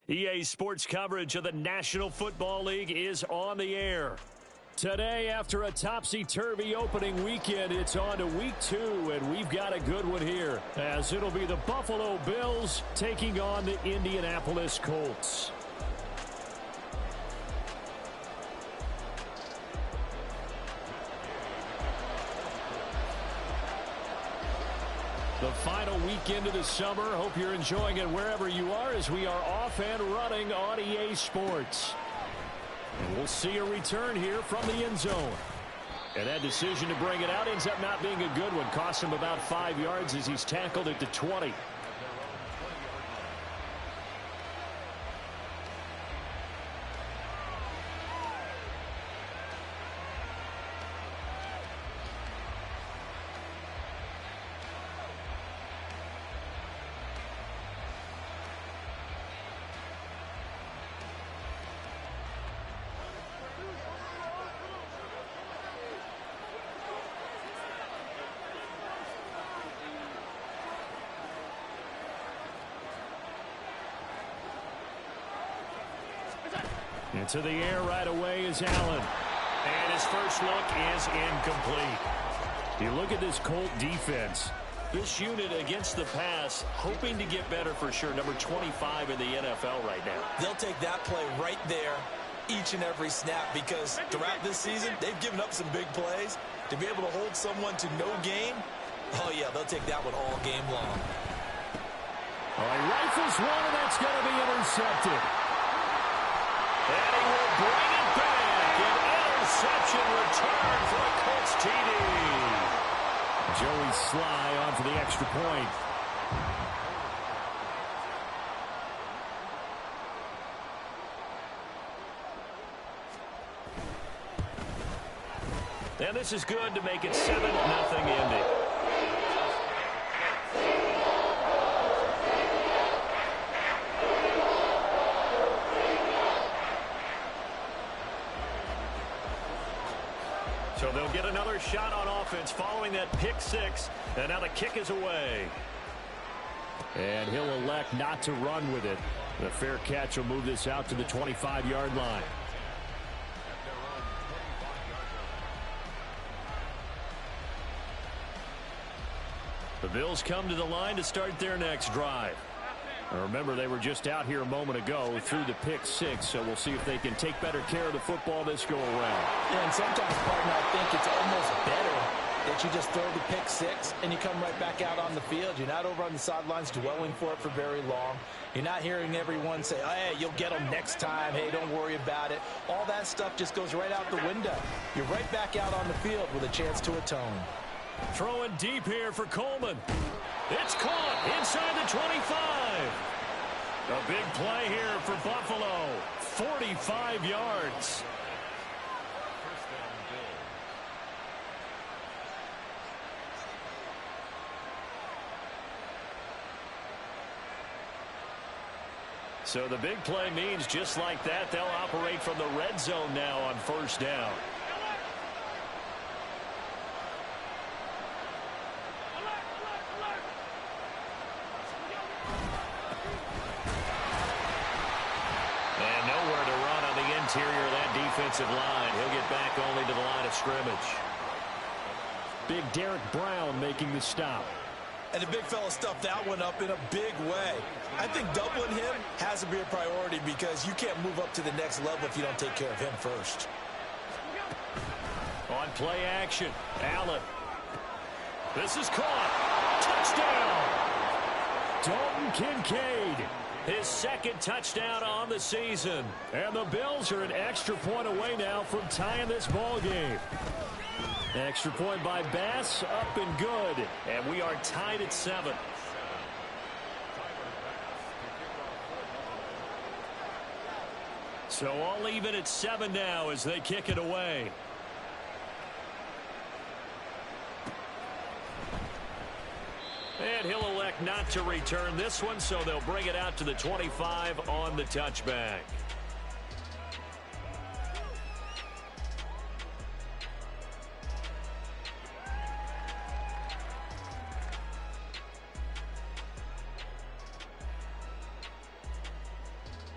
EA Sports coverage of the National Football League is on the air. Today, after a topsy-turvy opening weekend, it's on to week 2, and we've got a good one here, as it'll be the Buffalo Bills taking on the Indianapolis Colts. The final weekend of the summer. Hope you're enjoying it wherever you are as we are off and running on EA Sports. And we'll see a return here from the end zone. And that decision to bring it out ends up not being a good one. Costs him about 5 yards as he's tackled at the 20. Into the air right away is Allen. And his first look is incomplete. You look at this Colt defense. This unit against the pass, hoping to get better for sure. Number 25 in the NFL right now. They'll take that play right there each and every snap because throughout this season, they've given up some big plays. To be able to hold someone to no gain, oh yeah, they'll take that one all game long. All right, rifles one, and that's going to be intercepted. And he will bring it back. An interception return for a Colts TD. Joey Sly on for the extra point. And this is good to make it 7-0 Indy. So they'll get another shot on offense following that pick six. And now the kick is away. And he'll elect not to run with it. The fair catch will move this out to the 25-yard line. The Bills come to the line to start their next drive. Now remember, they were just out here a moment ago through the pick six, so we'll see if they can take better care of the football this go around. Yeah, and sometimes, partner, I think it's almost better that you just throw the pick six and you come right back out on the field. You're not over on the sidelines dwelling for it for very long. You're not hearing everyone say, oh, hey, you'll get them next time. Hey, don't worry about it. All that stuff just goes right out the window. You're right back out on the field with a chance to atone. Throwing deep here for Coleman. It's caught inside the 25. A big play here for Buffalo. 45 yards. So the big play means just like that, they'll operate from the red zone now on first down. interior of that defensive line. He'll get back only to the line of scrimmage. Big Derek Brown making the stop. And the big fella stuffed that one up in a big way. I think doubling him has to be a priority because you can't move up to the next level if you don't take care of him first. On play action, Allen. This is caught. Touchdown. Dalton Kincaid. His second touchdown on the season. And the Bills are an extra point away now from tying this ball game. Extra point by Bass, up and good. And we are tied at 7. So all even at 7 now as they kick it away. And he'll elect not to return this one, so they'll bring it out to the 25 on the touchback.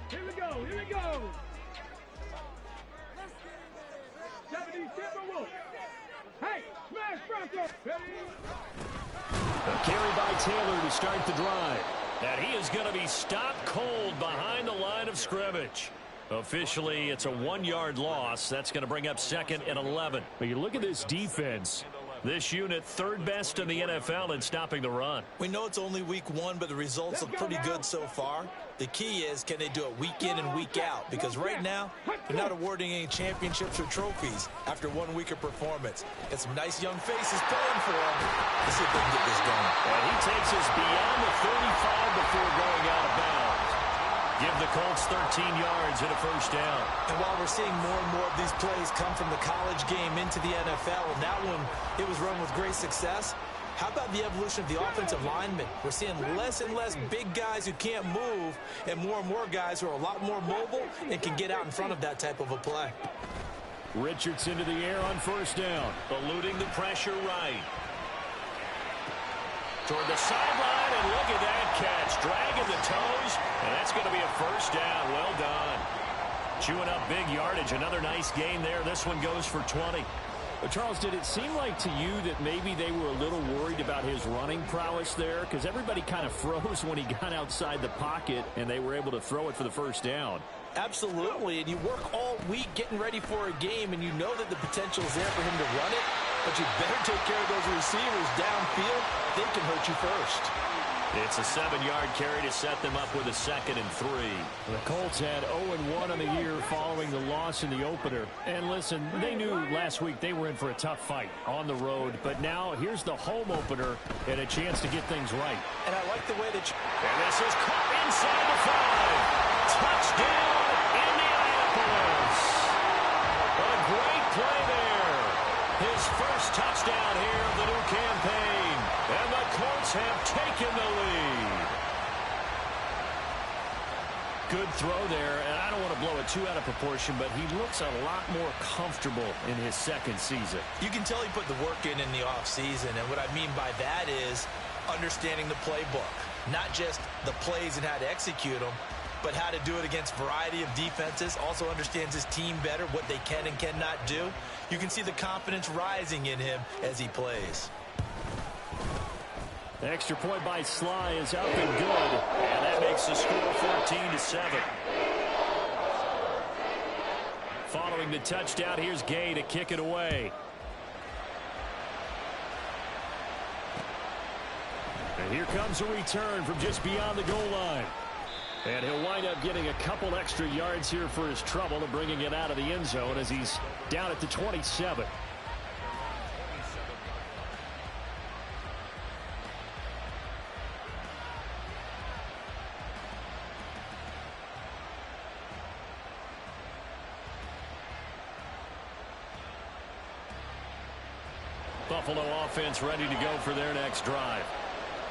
Here we go, here we go. 70 Timberwolves. Hey, smash Bronco. Ready? A carry by Taylor to start the drive. And he is going to be stopped cold behind the line of scrimmage. Officially, it's a 1-yard loss. That's going to bring up 2nd and 11. But you look at this defense. This unit, 3rd best in the NFL in stopping the run. We know it's only week 1, but the results look pretty good so far. The key is, can they do it week in and week out? Because right now, they're not awarding any championships or trophies after 1 week of performance. Got some nice young faces playing for them. Let's see if they can get this going. And he takes us beyond the 35 before going out of bounds. Give the Colts 13 yards and a first down. And while we're seeing more and more of these plays come from the college game into the NFL, and that one, it was run with great success. How about the evolution of the offensive linemen? We're seeing less and less big guys who can't move and more guys who are a lot more mobile and can get out in front of that type of a play. Richards into the air on first down, eluding the pressure right. Toward the sideline, and look at that catch. Dragging the toes, and that's going to be a first down. Well done. Chewing up big yardage. Another nice gain there. This one goes for 20. But Charles, did it seem like to you that maybe they were a little worried about his running prowess there? Because everybody kind of froze when he got outside the pocket, and they were able to throw it for the first down. Absolutely, and you work all week getting ready for a game, and you know that the potential is there for him to run it, but you better take care of those receivers downfield. They can hurt you first. It's a 7-yard carry to set them up with a 2nd and 3. The Colts had 0-1 on the year following the loss in the opener. And listen, they knew last week they were in for a tough fight on the road. But now here's the home opener and a chance to get things right. And I like the way that And this is caught inside the 5. Touchdown, Indianapolis. A great play there. His first touchdown here of the new campaign. And the Colts have taken the lead. Good throw there, and I don't want to blow it too out of proportion, but he looks a lot more comfortable in his 2nd season. you can tell he put the work in the offseason, and what I mean by that is understanding the playbook. Not just the plays and how to execute them, but how to do it against a variety of defenses. Also understands his team better, what they can and cannot do. You can see the confidence rising in him as he plays. The extra point by Sly is up and good. And that makes the score 14-7. Following the touchdown, here's Gay to kick it away. And here comes a return from just beyond the goal line. And he'll wind up getting a couple extra yards here for his trouble and bringing it out of the end zone as he's down at the 27. Buffalo offense ready to go for their next drive.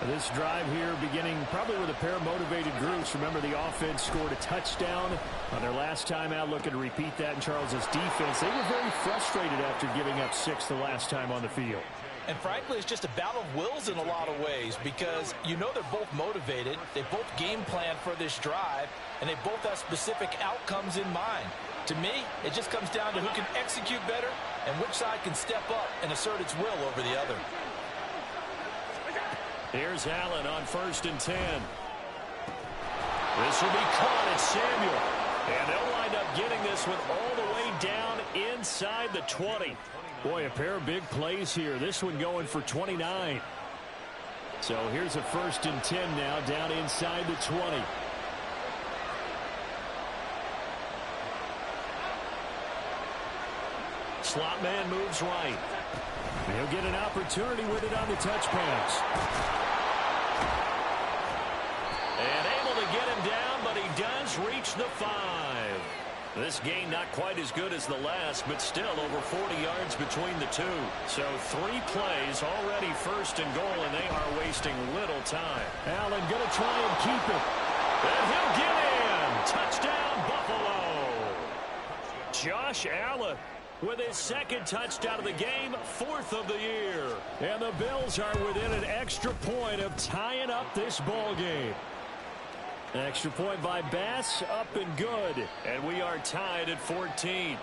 This drive here beginning probably with a pair of motivated groups. Remember, the offense scored a touchdown on their last time out, looking to repeat that in Charles's defense. They were very frustrated after giving up 6 the last time on the field. And frankly, it's just a battle of wills in a lot of ways because you know they're both motivated. They both game plan for this drive, and they both have specific outcomes in mind. To me, it just comes down to who can execute better and which side can step up and assert its will over the other. Here's Allen on 1st and 10. This will be caught at Samuel. And they'll wind up getting this one all the way down inside the 20. Boy, a pair of big plays here. This one going for 29. So here's a 1st and 10 now down inside the 20. Slot man moves right. He'll get an opportunity with it on the touch pass. And able to get him down, but he does reach the 5. This gain not quite as good as the last, but still over 40 yards between the two. So 3 plays already 1st and goal, and they are wasting little time. Allen going to try and keep it. And he'll get in. Touchdown, Buffalo. Josh Allen with his 2nd touchdown of the game, 4th of the year. And the Bills are within an extra point of tying up this ball game. An extra point by Bass, up and good. And we are tied at 14.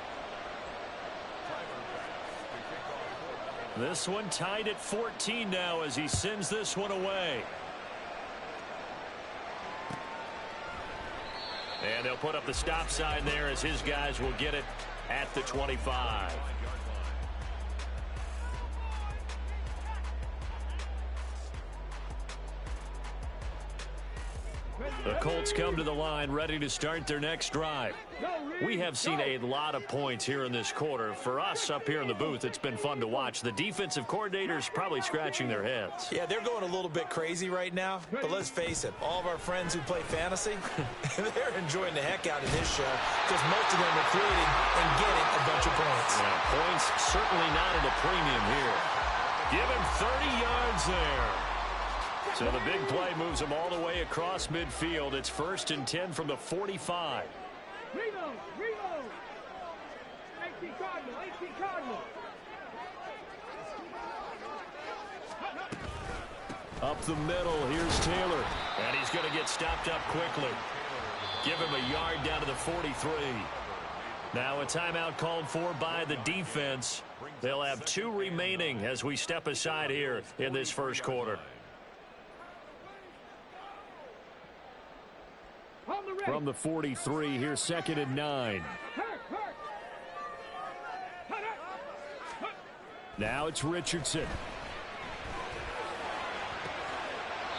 This one tied at 14 now as he sends this one away. And they'll put up the stop sign there as his guys will get it at the 25. The Colts come to the line ready to start their next drive. We have seen a lot of points here in this quarter. For us up here in the booth, it's been fun to watch. The defensive coordinators probably scratching their heads. Yeah, they're going a little bit crazy right now. But let's face it, all of our friends who play fantasy, they're enjoying the heck out of this show because most of them are creating and getting a bunch of points. Yeah, points certainly not at a premium here. Give him 30 yards there. So the big play moves them all the way across midfield. It's 1st and 10 from the 45. Reload! 18 Cardinal! Up the middle, here's Taylor. And he's going to get stopped up quickly. Give him a yard down to the 43. Now a timeout called for by the defense. They'll have 2 remaining as we step aside here in this first quarter. From the 43, here's 2nd and 9. Now it's Richardson.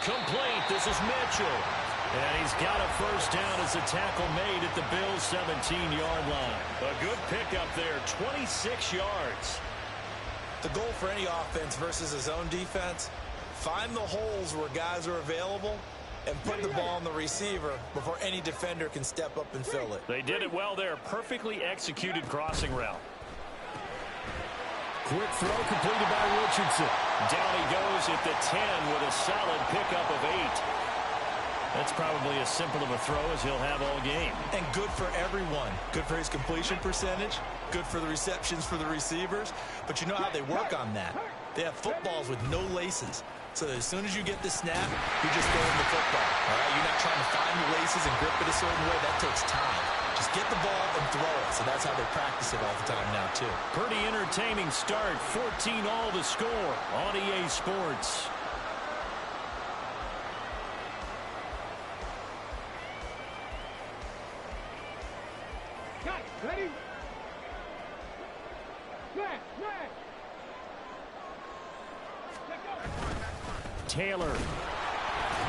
Complete. This is Mitchell. And he's got a 1st down as a tackle made at the Bills' 17-yard line. A good pickup there, 26 yards. The goal for any offense versus his own defense, find the holes where guys are available and put the ball on the receiver before any defender can step up and fill it. They did it well there. Perfectly executed crossing route. Quick throw completed by Richardson. Down he goes at the 10 with a solid pickup of 8. That's probably as simple of a throw as he'll have all game. And good for everyone. Good for his completion percentage. Good for the receptions for the receivers. But you know how they work on that. They have footballs with no laces. So as soon as you get the snap, you just throw in the football. All right? You're not trying to find the laces and grip it a certain way. That takes time. Just get the ball and throw it. So that's how they practice it all the time now, too. Pretty entertaining start. 14 all the score on EA Sports. Got it. Ready? Flag. Taylor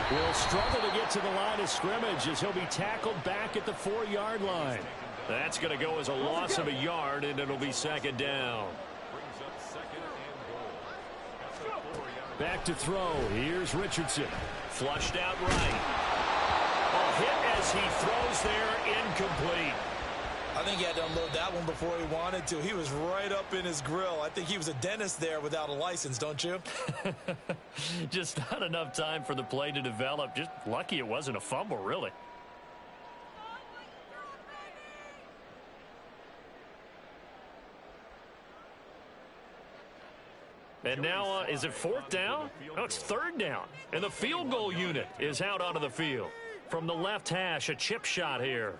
will struggle to get to the line of scrimmage as he'll be tackled back at the 4-yard line. That's going to go as a loss of a yard, and it'll be 2nd down. Back to throw. Here's Richardson. Flushed out right. A hit as he throws there, incomplete. I think he had to unload that one before he wanted to. He was right up in his grill. I think he was a dentist there without a license, don't you? Just not enough time for the play to develop. Just lucky it wasn't a fumble, really. And now, is it 4th down? No, it's 3rd down. And the field goal unit is out onto the field. From the left hash, a chip shot here.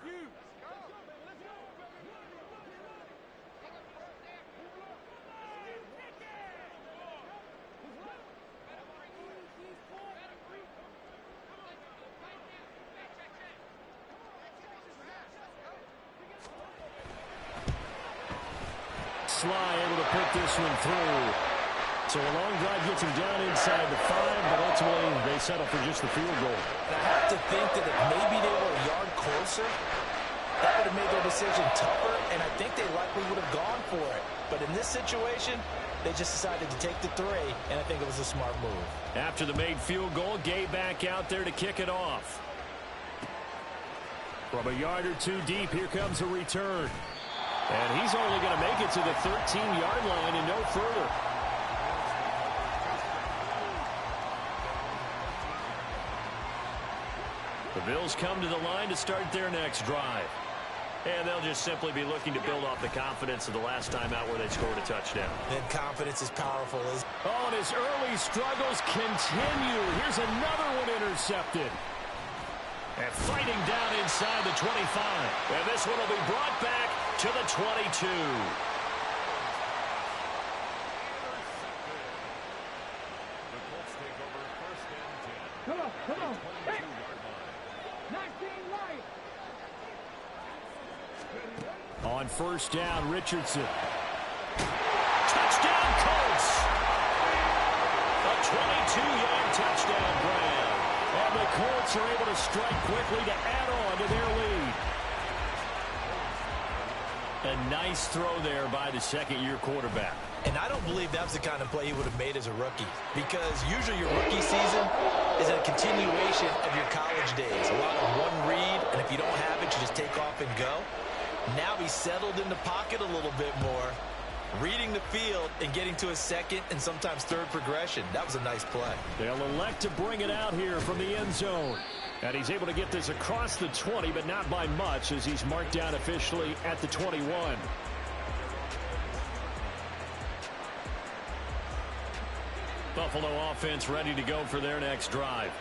Sly able to put this one through. So a long drive gets him down inside the 5, but ultimately they settle for just the field goal. And I have to think that if maybe they were a yard closer, that would have made their decision tougher, and I think they likely would have gone for it. But in this situation, they just decided to take the 3, and I think it was a smart move. After the made field goal, Gay back out there to kick it off. From a yard or 2 deep, here comes a return. And he's only going to make it to the 13-yard line and no further. The Bills come to the line to start their next drive. And they'll just simply be looking to build off the confidence of the last time out where they scored a touchdown. And confidence is powerful. Oh, and his early struggles continue. Here's another one intercepted. And fighting down inside the 25. And this one will be brought back to the 22. Come on. Hey. 19 right. On first down, Richardson. Touchdown, Colts. A 22-yard touchdown grab. And the Colts are able to strike quickly to add on to their lead. A nice throw there by the second-year quarterback. And I don't believe that was the kind of play he would have made as a rookie. Because usually your rookie season is a continuation of your college days. A lot of one read, and if you don't have it, you just take off and go. Now he's settled in the pocket a little bit more, reading the field and getting to a second and sometimes third progression. That was a nice play. They'll elect to bring it out here from the end zone. And he's able to get this across the 20, but not by much as he's marked down officially at the 21. Buffalo offense ready to go for their next drive.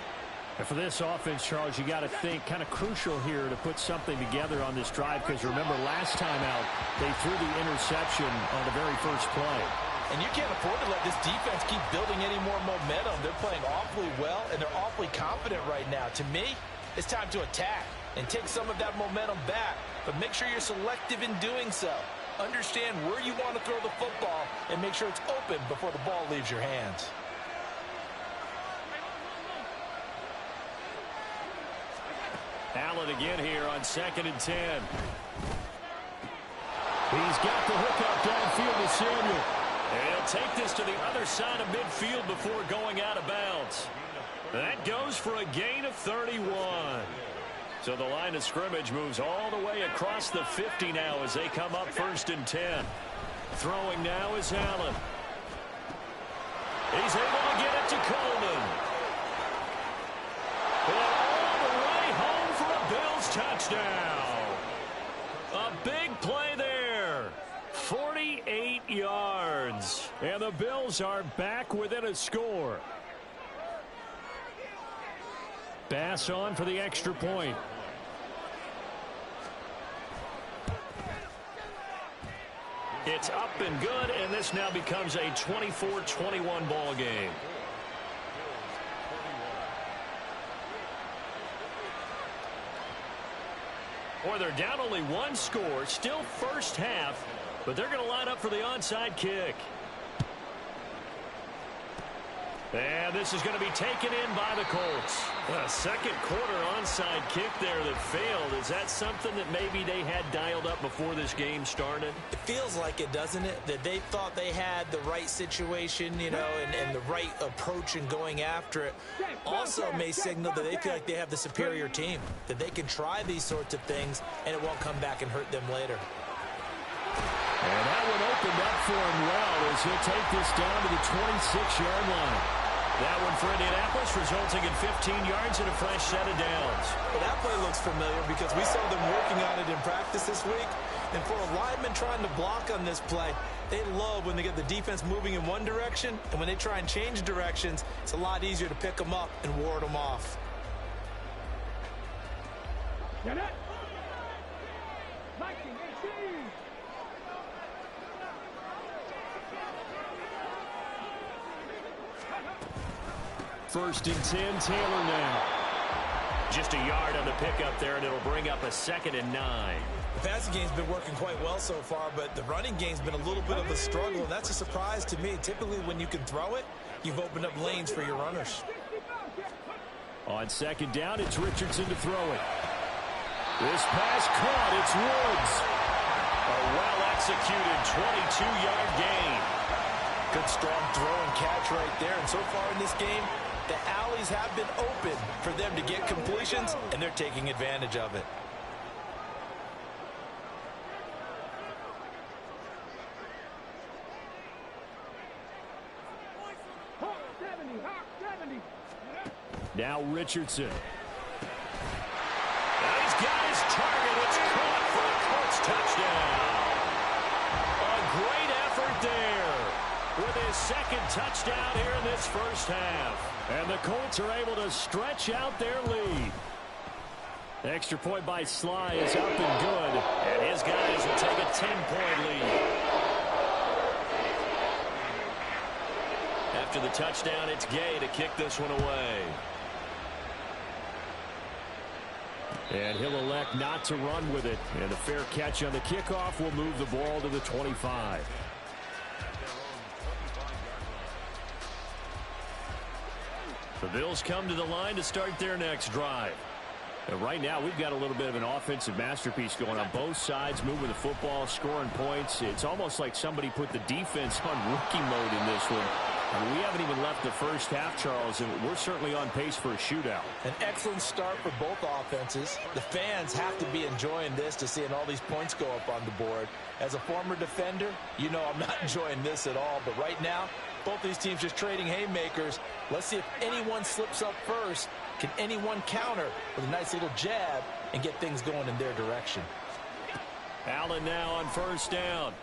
And for this offense, Charles, you got to think kind of crucial here to put something together on this drive because remember last time out they threw the interception on the very first play. And you can't afford to let this defense keep building any more momentum. They're playing awfully well, and they're awfully confident right now. To me, it's time to attack and take some of that momentum back. But make sure you're selective in doing so. Understand where you want to throw the football and make sure it's open before the ball leaves your hands. Allen again here on 2nd and 10. He's got the hookup downfield to Samuel. And he'll take this to the other side of midfield before going out of bounds. That goes for a gain of 31. So the line of scrimmage moves all the way across the 50 now as they come up 1st and 10. Throwing now is Allen. He's able to get it to Coleman. Touchdown. A big play there. 48 yards. And the Bills are back within a score. Bass on for the extra point. It's up and good, and this now becomes a 24-21 ball game. Boy, they're down only 1 score, still first half, but they're going to line up for the onside kick. And this is going to be taken in by the Colts. A second quarter onside kick there that failed. Is that something that maybe they had dialed up before this game started? It feels like it, doesn't it? That they thought they had the right situation, you know, and the right approach in going after it. Also may signal that they feel like they have the superior team, that they can try these sorts of things and it won't come back and hurt them later. And that one opened up for him well as he'll take this down to the 26-yard line. That one for Indianapolis resulting in 15 yards and a fresh set of downs. Well, that play looks familiar because we saw them working on it in practice this week. And for a lineman trying to block on this play, they love when they get the defense moving in one direction. And when they try and change directions, it's a lot easier to pick them up and ward them off. Get it. 19-18. First and 10, Taylor now. Just a yard on the pickup there, and it'll bring up a 2nd and 9. The passing game's been working quite well so far, but the running game's been a little bit of a struggle, and that's a surprise to me. Typically, when you can throw it, you've opened up lanes for your runners. On 2nd down, it's Richardson to throw it. This pass caught. It's Woods. A well-executed 22-yard gain. Good, strong throw and catch right there. And so far in this game, the alleys have been open for them to get completions, and they're taking advantage of it. Hawk 70, Hawk 70. Now Richardson. And he's got his target. It's caught for a Colts touchdown. A great effort there with his 2nd touchdown here in this first half. And the Colts are able to stretch out their lead. Extra point by Sly is up and good. And his guys will take a 10-point lead. After the touchdown, it's Gay to kick this one away. And he'll elect not to run with it. And a fair catch on the kickoff will move the ball to the 25. The Bills come to the line to start their next drive. And right now, we've got a little bit of an offensive masterpiece going on both sides, moving the football, scoring points. It's almost like somebody put the defense on rookie mode in this one. I mean, we haven't even left the first half, Charles, and we're certainly on pace for a shootout. An excellent start for both offenses. The fans have to be enjoying this to seeing all these points go up on the board. As a former defender, you know I'm not enjoying this at all. But right now, both these teams just trading haymakers. Let's see if anyone slips up first. Can anyone counter with a nice little jab and get things going in their direction? Allen now on 1st down.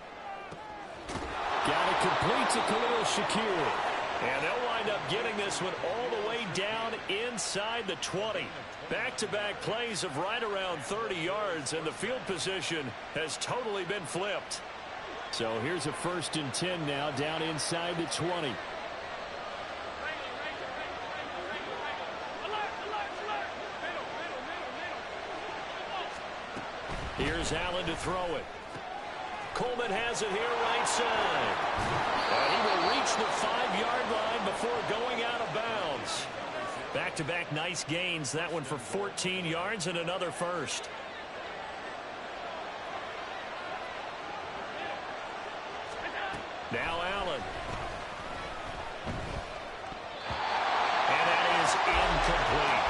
Got it complete to Khalil Shakir. And they'll wind up getting this one all the way down inside the 20. Back-to-back plays of right around 30 yards, and the field position has totally been flipped. So here's a 1st and 10 now down inside the 20. Here's Allen to throw it. Coleman has it here right side. And he will reach the 5-yard line before going out of bounds. Back-to-back nice gains. That one for 14 yards and another first. Now Allen. And that is incomplete.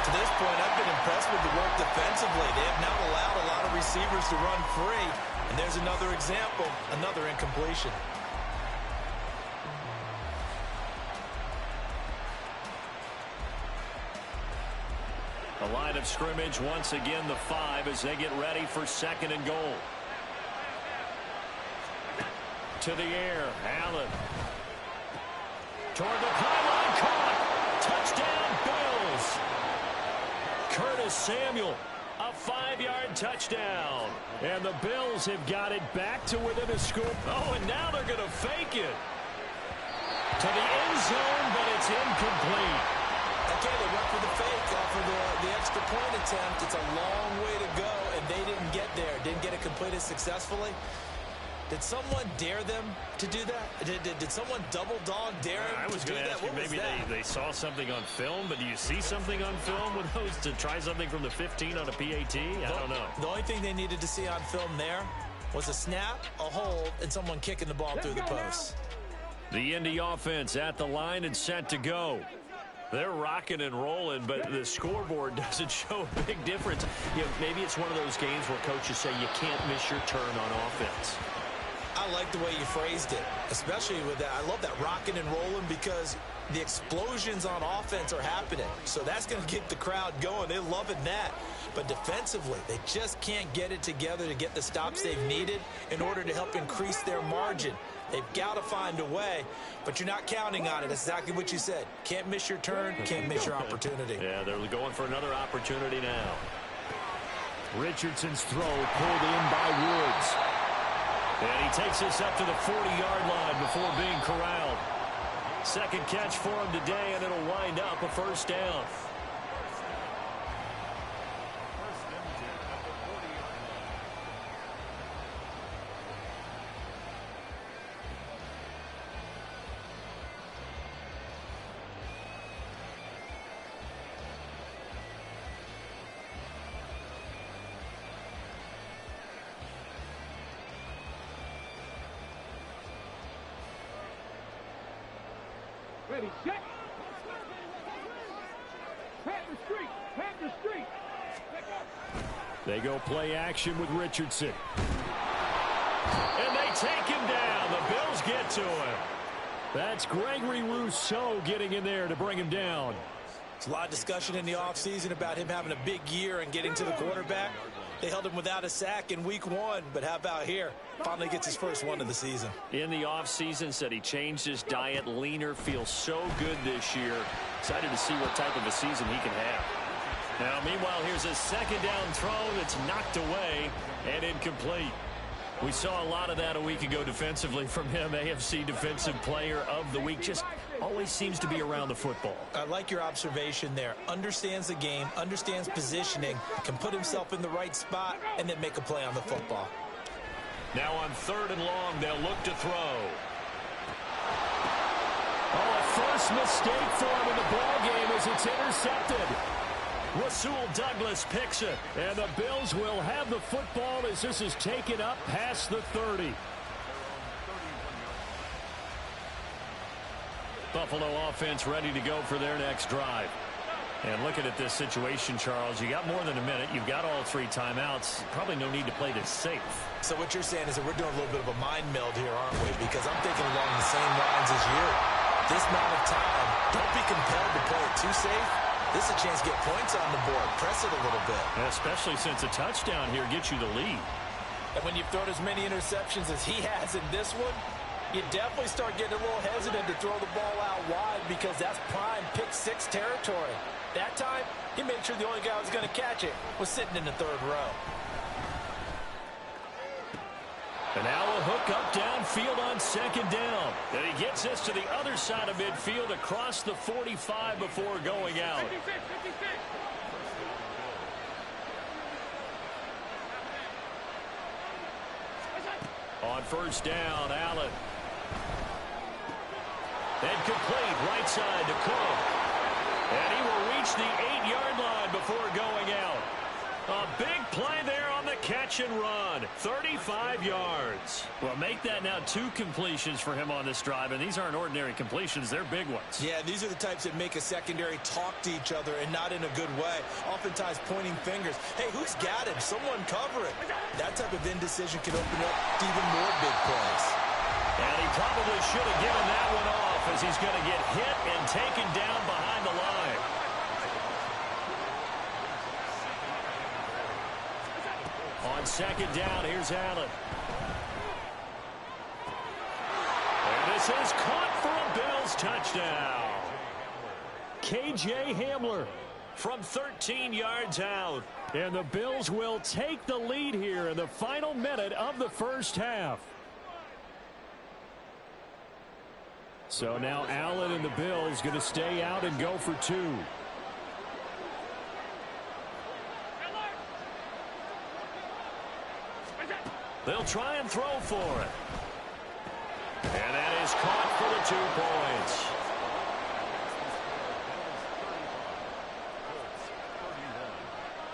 To this point, I've been impressed with the work defensively. They have not allowed a lot of receivers to run free. And there's another example, another incompletion. The line of scrimmage, once again, the 5 as they get ready for 2nd and goal. To the air, Allen. Toward the pylon, caught. Touchdown, Bills. Curtis Samuel, a 5-yard touchdown. And the Bills have got it back to within a score. Oh, and now they're going to fake it. To the end zone, but it's incomplete. Okay, they went for the fake off of the extra point attempt. It's a long way to go, and they didn't get there. Didn't get it completed successfully. Did someone dare them to do that? Did someone double dog dare them I was going to ask you, maybe they saw something on film, but do you see something on film with those to try something from the 15 on a PAT? I don't know. The only thing they needed to see on film there was a snap, a hold, and someone kicking the ball through the post. The Indy offense at the line and set to go. They're rocking and rolling, but the scoreboard doesn't show a big difference. You know, maybe it's one of those games where coaches say you can't miss your turn on offense. I like the way you phrased it, especially with that. I love that rocking and rolling because the explosions on offense are happening. So that's going to get the crowd going. They're loving that. But defensively, they just can't get it together to get the stops they've needed in order to help increase their margin. They've got to find a way, but you're not counting on it. That's exactly what you said. Can't miss your turn, can't miss your opportunity. Yeah, they're going for another opportunity now. Richardson's throw pulled in by Woods. And he takes this up to the 40-yard line before being corralled. Second catch for him today, and it'll wind up a first down. Ready, set. Panther Street. Panther Street. They go play action with Richardson. And they take him down. The Bills get to him. That's Gregory Rousseau getting in there to bring him down. There's a lot of discussion in the offseason about him having a big year and getting to the quarterback. They held him without a sack in week 1, but how about here? Finally gets his first one of the season. In the offseason, said he changed his diet, leaner, feels so good this year. Excited to see what type of a season he can have. Now, meanwhile, here's a second down throw that's knocked away and incomplete. We saw a lot of that a week ago defensively from him. AFC Defensive Player of the Week. Just always seems to be around the football. I like your observation there. Understands the game, understands positioning, can put himself in the right spot, and then make a play on the football. Now on 3rd and long, they'll look to throw. Oh, a first mistake for him in the ballgame as it's intercepted. Rasul Douglas picks it, and the Bills will have the football as this is taken up past the 30. Buffalo offense ready to go for their next drive. And looking at this situation, Charles, you got more than a minute. You've got all 3 timeouts. Probably no need to play this safe. So what you're saying is that we're doing a little bit of a mind meld here, aren't we? Because I'm thinking along the same lines as you. This amount of time, don't be compelled to play it too safe. This is a chance to get points on the board. Press it a little bit. Especially since a touchdown here gets you the lead. And when you've thrown as many interceptions as he has in this one, you definitely start getting a little hesitant to throw the ball out wide because that's prime pick-6 territory. That time, he made sure the only guy who was going to catch it was sitting in the 3rd row. And now a hook up downfield on 2nd down. And he gets this to the other side of midfield across the 45 before going out. 56, 56. On 1st down, Allen. And complete right side to Cook. And he will reach the 8-yard line before going out. A big play there on the catch and run. 35 yards. Well, make that now 2 completions for him on this drive, and these aren't ordinary completions. They're big ones. Yeah, these are the types that make a secondary talk to each other and not in a good way. Oftentimes pointing fingers. Hey, who's got him? Someone cover it. That type of indecision can open up to even more big plays. And he probably should have given that one off as he's going to get hit and taken down behind the line. On 2nd down, here's Allen. And this is caught for a Bills touchdown. KJ Hamler from 13 yards out. And the Bills will take the lead here in the final minute of the 1st half. So now Allen and the Bills going to stay out and go for 2. They'll try and throw for it. And that is caught for the 2 points.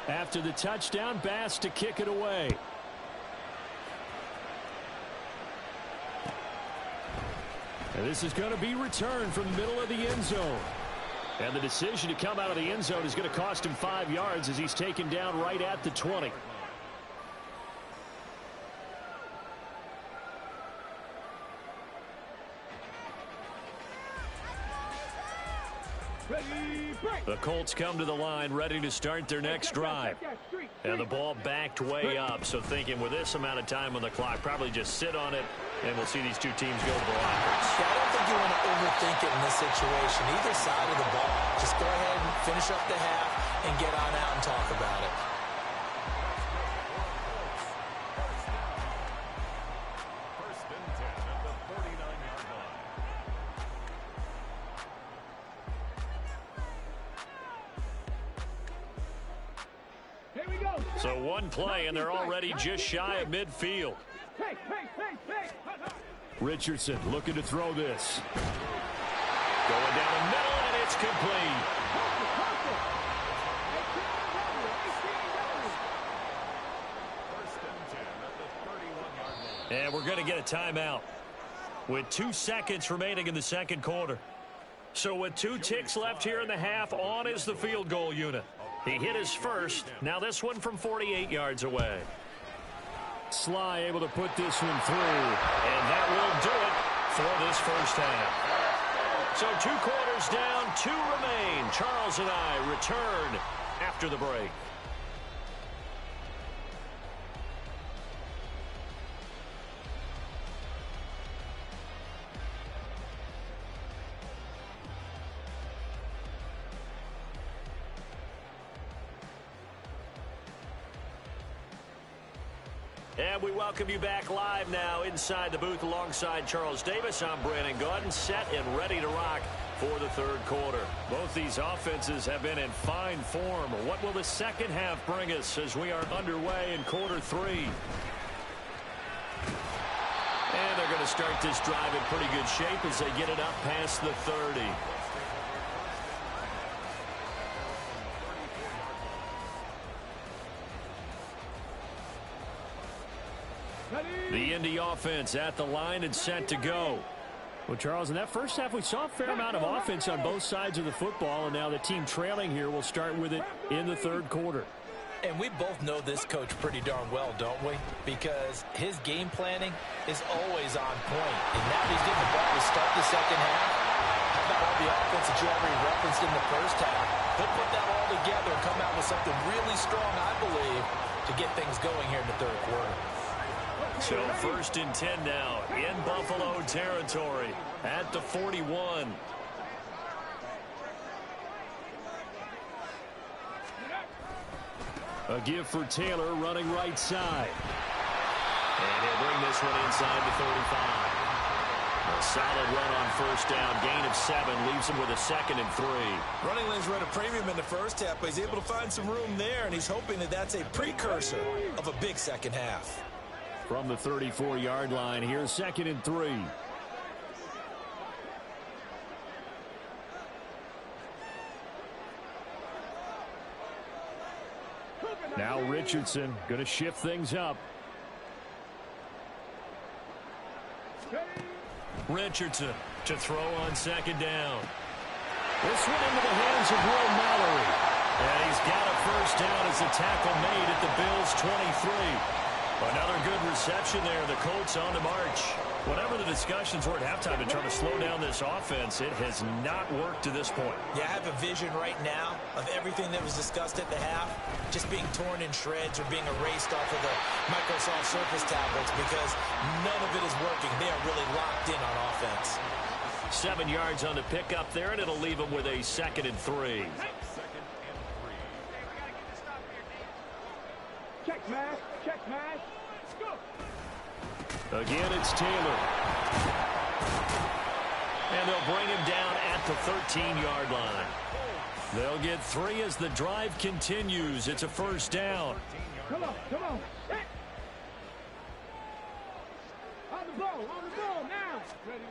After the touchdown, Bass to kick it away. And this is going to be returned from the middle of the end zone. And the decision to come out of the end zone is going to cost him 5 yards as he's taken down right at the 20. The Colts come to the line ready to start their next drive. And the ball backed way up. So thinking with this amount of time on the clock, probably just sit on it, and we'll see these 2 teams go to the lockers. Yeah, I don't think you want to overthink it in this situation. Either side of the ball. Just go ahead and finish up the half and get on out and talk about it. So 1 play, and they're already just shy of midfield. Richardson looking to throw this. Going down the middle, and it's complete. And we're going to get a timeout with 2 seconds remaining in the 2nd quarter. So with 2 ticks left here in the half, on is the field goal unit. He hit his first. Now this one from 48 yards away. Sly able to put this one through. And that will do it for this first half. So 2 quarters down, 2 remain. Charles and I return after the break. And we welcome you back live now inside the booth alongside Charles Davis. I'm Brandon Gaudin, set and ready to rock for the third quarter. Both these offenses have been in fine form. What will the second half bring us as we are underway in quarter 3? And they're going to start this drive in pretty good shape as they get it up past the 30. The Indy offense at the line and set to go. Well, Charles, in that first half, we saw a fair amount of offense on both sides of the football, and now the team trailing here will start with it in the third quarter. And we both know this coach pretty darn well, don't we? Because his game planning is always on point. And now he's getting the ball to start the second half. How about all the offense that you already referenced in the first half? He'll put that all together and come out with something really strong, I believe, to get things going here in the third quarter. So 1st and 10 now in Buffalo territory at the 41. A give for Taylor running right side. And he'll bring this one inside the 35. A solid run on first down. Gain of 7 leaves him with a 2nd and 3. Running lanes were at a premium in the first half, but he's able to find some room there, and he's hoping that that's a precursor of a big second half. From the 34-yard line, here's 2nd and 3. Now Richardson going to shift things up. Richardson to throw on 2nd down. This one into the hands of Will Mallory. And he's got a first down as the tackle made at the Bills' 23. Another good reception there. The Colts on the march. Whatever the discussions were at halftime to try to slow down this offense, it has not worked to this point. Yeah, I have a vision right now of everything that was discussed at the half just being torn in shreds or being erased off of the Microsoft Surface tablets because none of it is working. They are really locked in on offense. 7 yards on the pickup there, and it'll leave them with a 2nd and 3. Check pass, check pass. Go. Again, it's Taylor. And they'll bring him down at the 13-yard line. They'll get 3 as the drive continues. It's a first down. Come on, come on. Hey. On the ball now. Ready.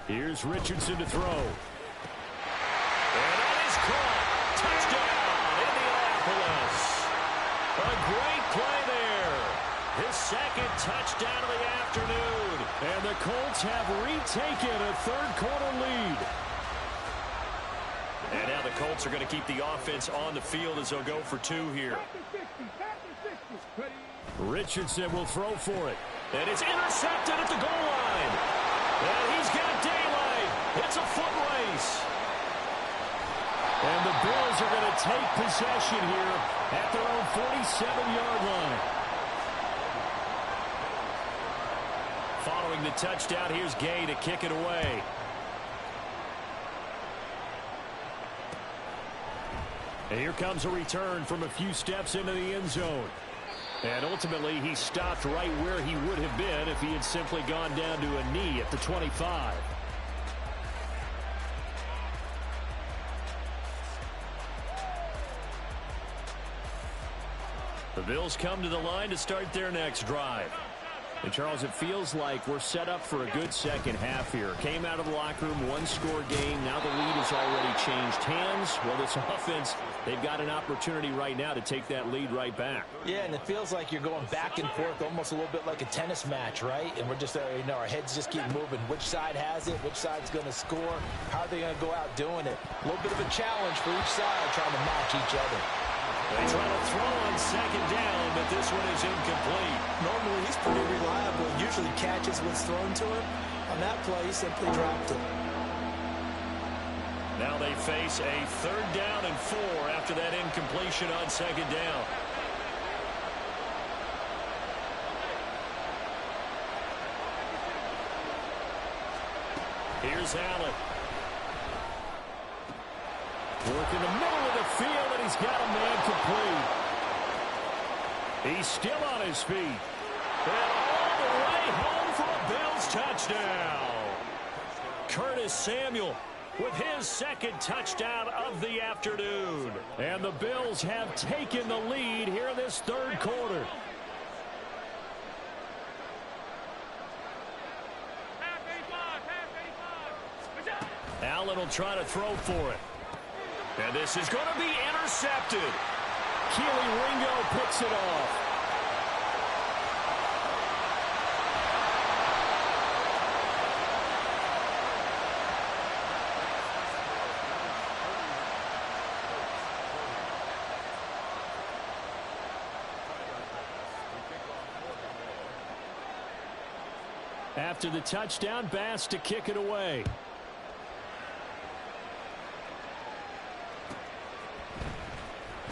Here's Richardson to throw. And that is caught. Touchdown, Indianapolis. A great play there. His 2nd touchdown of the afternoon. And the Colts have retaken a third-quarter lead. And now the Colts are going to keep the offense on the field as they'll go for 2 here. Richardson will throw for it. And it's intercepted at the goal line. And he's got daylight. It's a foot race. And the Bills are going to take possession here at their own 47-yard line. Following the touchdown, here's Gay to kick it away. And here comes a return from a few steps into the end zone. And ultimately, he stopped right where he would have been if he had simply gone down to a knee at the 25. The Bills come to the line to start their next drive. And, Charles, it feels like we're set up for a good second half here. Came out of the locker room, one-score game. Now the lead has already changed hands. Well, this offense, they've got an opportunity right now to take that lead right back. Yeah, and it feels like you're going back and forth, almost a little bit like a tennis match, right? And we're just, our heads just keep moving. Which side has it? Which side's going to score? How are they going to go out doing it? A little bit of a challenge for each side trying to match each other. They try to throw on second down, but this one is incomplete. Normally, he's pretty reliable. Usually catches what's thrown to him. On that play, he simply dropped it. Now they face a 3rd down and 4 after that incompletion on second down. Here's Allen. Work in the middle of the field, and he's got a man complete. He's still on his feet. And all the way home for a Bills touchdown. Curtis Samuel with his 2nd touchdown of the afternoon. And the Bills have taken the lead here in this 3rd quarter. Allen will try to throw for it. And this is going to be intercepted. Keely Ringo picks it off. After the touchdown, Bass to kick it away.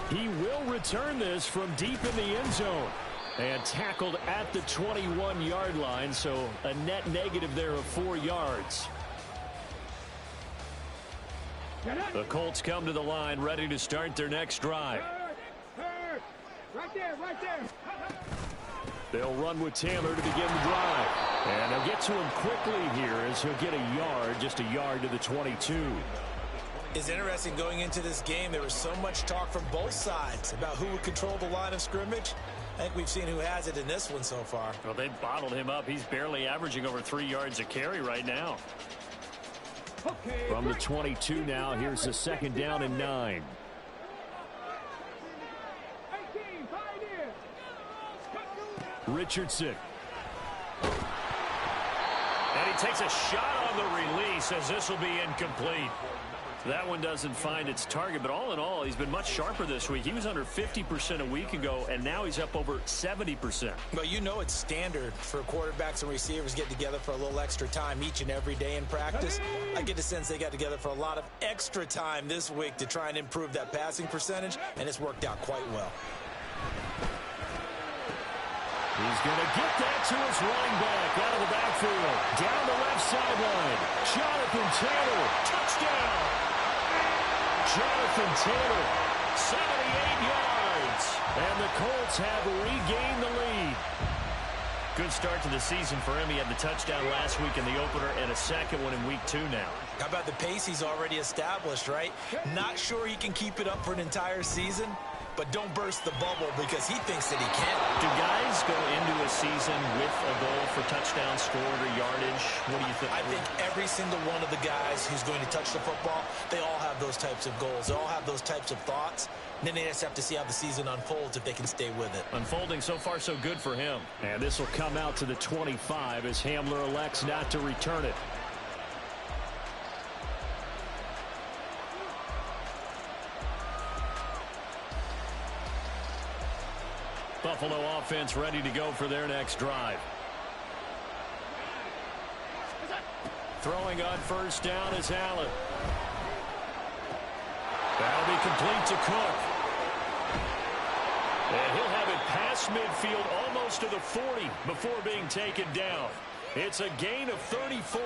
He will return this from deep in the end zone. And tackled at the 21-yard line, so a net negative there of 4 yards. The Colts come to the line, ready to start their next drive. Right there, right there. They'll run with Taylor to begin the drive. And they'll get to him quickly here as he'll get a yard, just a yard to the 22. It's interesting going into this game. There was so much talk from both sides about who would control the line of scrimmage. I think we've seen who has it in this one so far. Well, they bottled him up. He's barely averaging over 3 yards a carry right now. Okay, From the 22 now, here's the 2nd down and 9. 18, pioneer. Richardson. And he takes a shot on the release as this will be incomplete. That one doesn't find its target, but all in all, he's been much sharper this week. He was under 50% a week ago, and now he's up over 70%. Well, you know it's standard for quarterbacks and receivers get together for a little extra time each and every day in practice. I get the sense they got together for a lot of extra time this week to try and improve that passing percentage, and it's worked out quite well. He's going to get that to his running back out of the backfield. Down the left sideline. Jonathan Taylor, touchdown. Jonathan Taylor, 78 yards. And the Colts have regained the lead. Good start to the season for him. He had the touchdown last week in the opener and a second one in week 2 now. How about the pace he's already established, right? Not sure he can keep it up for an entire season, but don't burst the bubble because he thinks that he can. Do guys go into a season with a goal for touchdown scored or yardage? What do you think? I think every single one of the guys who's going to touch the football, they all have those types of goals. They all have those types of thoughts. And then they just have to see how the season unfolds if they can stay with it. Unfolding so far so good for him. And this will come out to the 25 as Hamler elects not to return it. Buffalo offense ready to go for their next drive. Throwing on 1st down is Allen. That'll be complete to Cook. And he'll have it past midfield almost to the 40 before being taken down. It's a gain of 34.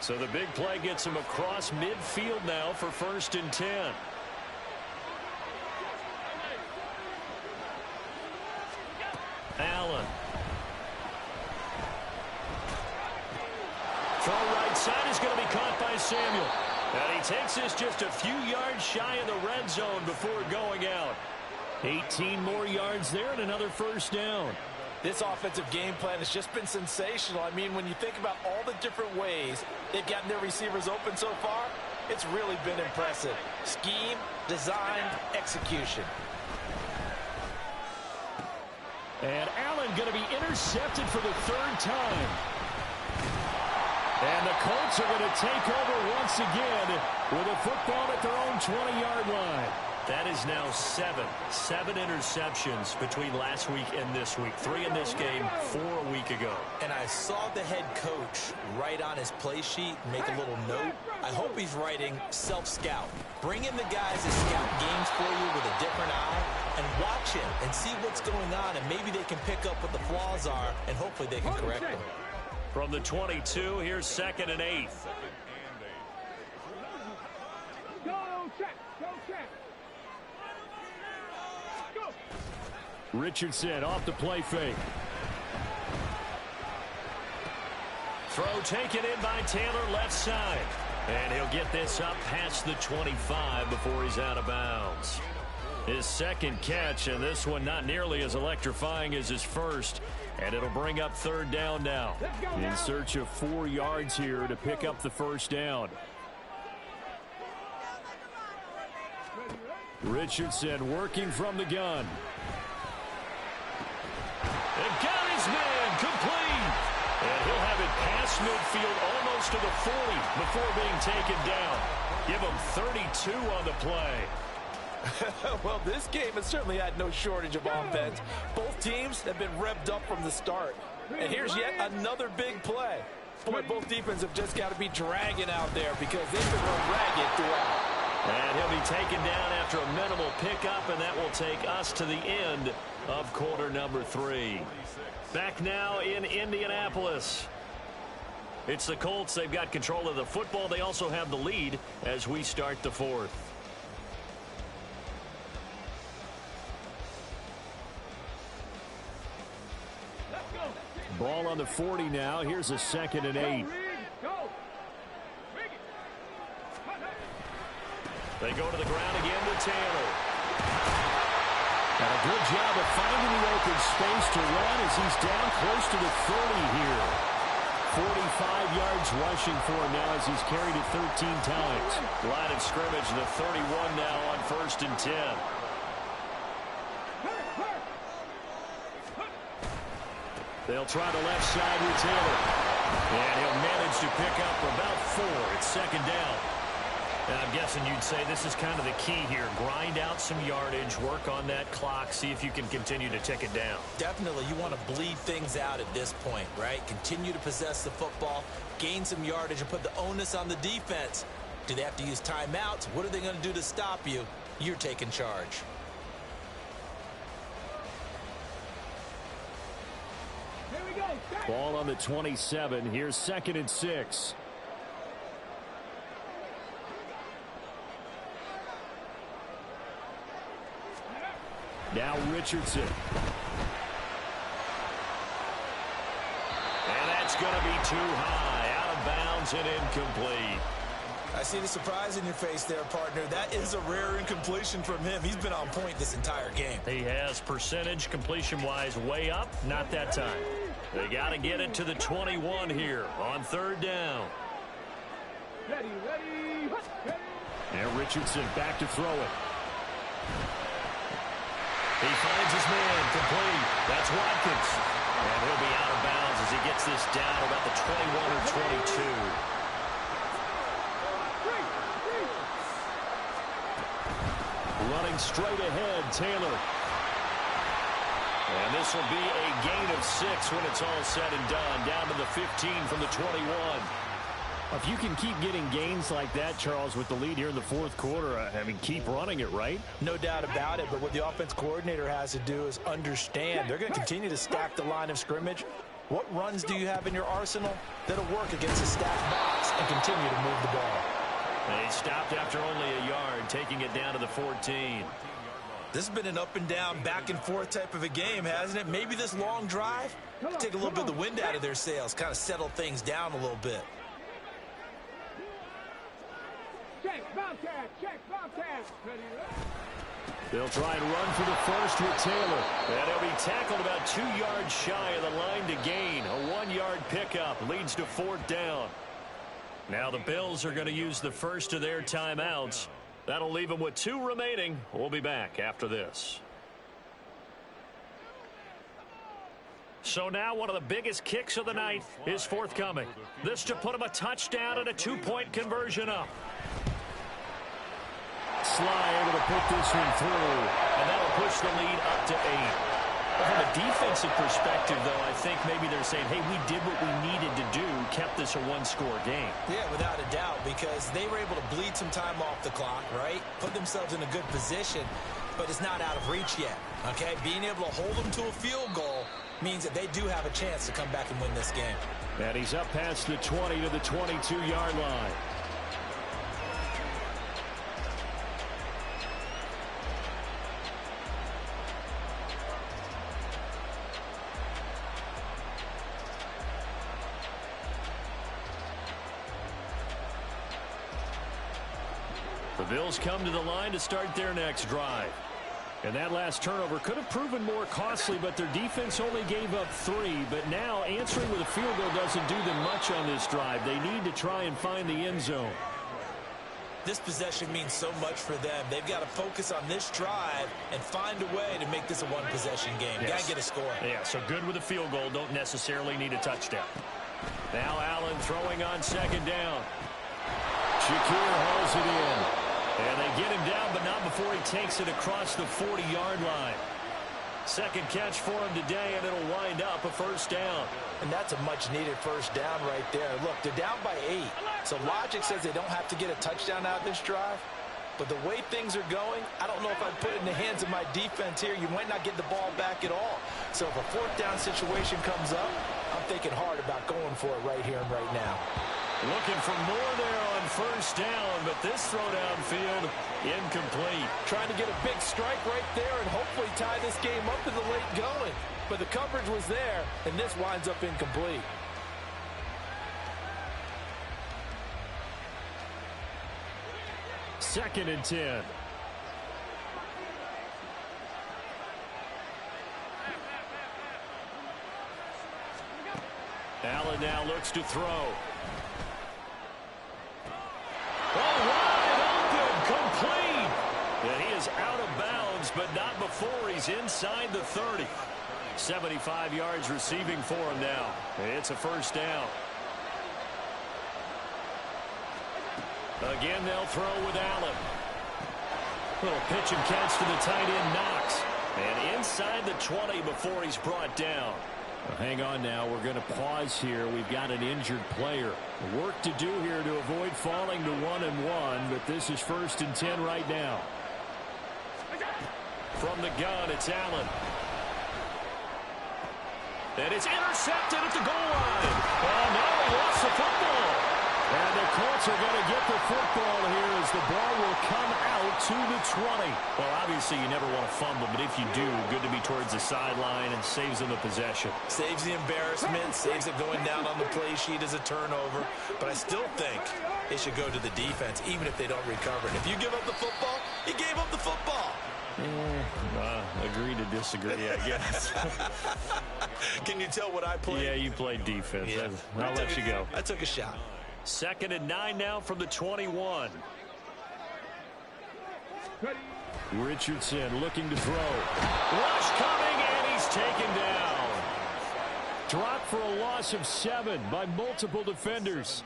So the big play gets him across midfield now for 1st and 10. Allen. Throw right side is going to be caught by Samuel. And he takes this just a few yards shy of the red zone before going out. 18 more yards there and another 1st down. This offensive game plan has just been sensational. I mean, when you think about all the different ways they've gotten their receivers open so far, it's really been impressive. Scheme, design, execution. And Allen going to be intercepted for the third time. And the Colts are going to take over once again with a football at their own 20-yard line. That is now seven interceptions between last week and this week. 3 in this game, 4 a week ago. And I saw the head coach write on his play sheet, make a little note. I hope he's writing self-scout. Bring in the guys that scout games for you with a different eye and watch him and see what's going on, and maybe they can pick up what the flaws are, and hopefully they can correct them. From the 22, here's 2nd and 8. Go, check. Go, check. Go. Richardson off the play fake. Throw taken in by Taylor left side. And he'll get this up past the 25 before he's out of bounds. His second catch, and this one not nearly as electrifying as his first. And it'll bring up 3rd down now. In search of 4 yards here to pick up the first down. Richardson working from the gun. And got his man complete. And he'll have it past midfield almost to the 40 before being taken down. Give him 32 on the play. Well, this game has certainly had no shortage of offense. Both teams have been revved up from the start. And here's yet another big play. Boy, both defenses have just got to be dragging out there because they've been run ragged throughout. And he'll be taken down after a minimal pickup, and that will take us to the end of quarter number 3. Back now in Indianapolis. It's the Colts. They've got control of the football. They also have the lead as we start the 4th. Ball on the 40 now. Here's a 2nd and 8. They go to the ground again with Taylor. And a good job of finding the open space to run as he's down close to the 30 here. 45 yards rushing for him now as he's carried it 13 times. Line of scrimmage, the 31 now on 1st and 10. They'll try the left side with Taylor. And he'll manage to pick up about 4. It's 2nd down. And I'm guessing you'd say this is kind of the key here. Grind out some yardage, work on that clock, see if you can continue to tick it down. Definitely, you want to bleed things out at this point, right? Continue to possess the football, gain some yardage, and put the onus on the defense. Do they have to use timeouts? What are they going to do to stop you? You're taking charge. Here we go. Ball on the 27. Here's 2nd and 6. Now Richardson. And that's going to be too high. Out of bounds and incomplete. I see the surprise in your face there, partner. That is a rare incompletion from him. He's been on point this entire game. He has percentage completion-wise way up. Not that time. They got to get it to the 21 here on 3rd down. Ready. And Richardson back to throw it. He finds his man complete. That's Watkins. And he'll be out of bounds as he gets this down about the 21 or 22. Running straight ahead, Taylor. And this will be a gain of 6 when it's all said and done. Down to the 15 from the 21. If you can keep getting gains like that, Charles, with the lead here in the 4th quarter, I mean, keep running it, right? No doubt about it, but what the offense coordinator has to do is understand they're going to continue to stack the line of scrimmage. What runs do you have in your arsenal that'll work against a stacked box and continue to move the ball? They stopped after only a yard, taking it down to the 14. This has been an up and down, back and forth type of a game, hasn't it? Maybe this long drive, take a little bit of the wind out of their sails, kind of settle things down a little bit. check, Bobcat, check, Bobcat. Ready, They'll try and run for the first with Taylor. And he'll be tackled about 2 yards shy of the line to gain. A 1-yard pickup leads to 4th down. Now the Bills are going to use the first of their timeouts. That'll leave them with 2 remaining. We'll be back after this. So now one of the biggest kicks of the night is forthcoming. This to put him a touchdown and a 2-point conversion up. Sly able to put this one through, and that'll push the lead up to 8. Well, from a defensive perspective, though, I think maybe they're saying, hey, we did what we needed to do, kept this a 1-score game. Yeah, without a doubt, because they were able to bleed some time off the clock, right? Put themselves in a good position, but it's not out of reach yet, okay? Being able to hold them to a field goal means that they do have a chance to come back and win this game. And he's up past the 20 to the 22-yard line. The Bills come to the line to start their next drive. And that last turnover could have proven more costly, but their defense only gave up 3. But now answering with a field goal doesn't do them much on this drive. They need to try and find the end zone. This possession means so much for them. They've got to focus on this drive and find a way to make this a one-possession game. Yes. Got to get a score. Yeah, so good with a field goal. Don't necessarily need a touchdown. Now Allen throwing on 2nd down. Shakir hauls it in. And they get him down, but not before he takes it across the 40-yard line. Second catch for him today, and it'll wind up a 1st down. And that's a much-needed 1st down right there. Look, they're down by 8. So logic says they don't have to get a touchdown out of this drive. But the way things are going, I don't know if I'd put it in the hands of my defense here. You might not get the ball back at all. So if a 4th down situation comes up, I'm thinking hard about going for it right here and right now. Looking for more there on 1st down, but this throw downfield incomplete. Trying to get a big strike right there and hopefully tie this game up in the late going. But the coverage was there, and this winds up incomplete. Second and 10. Allen now looks to throw. Wide open, complete. And he is out of bounds, but not before he's inside the 30. 75 yards receiving for him now. It's a 1st down. Again, they'll throw with Allen. Little pitch and catch to the tight end, Knox. And inside the 20 before he's brought down. Well, hang on now. We're going to pause here. We've got an injured player. Work to do here to avoid falling to 1-1, but this is 1st and 10 right now. From the gun, it's Allen. And it's intercepted at the goal line. Oh, no, he lost the football. And the Colts are going to get the football here as the ball will come out to the 20. Well, obviously you never want to fumble, but if you do, good to be towards the sideline and saves them the possession. Saves the embarrassment, saves it going down on the play sheet as a turnover. But I still think it should go to the defense, even if they don't recover it. If you give up the football, you gave up the football. Agree to disagree, I guess. Can you tell what I played? Yeah, you played defense. Yeah. I'll let you go. I took a shot. 2nd and 9 now from the 21. Richardson looking to throw. Rush coming, and he's taken down. Dropped for a loss of 7 by multiple defenders.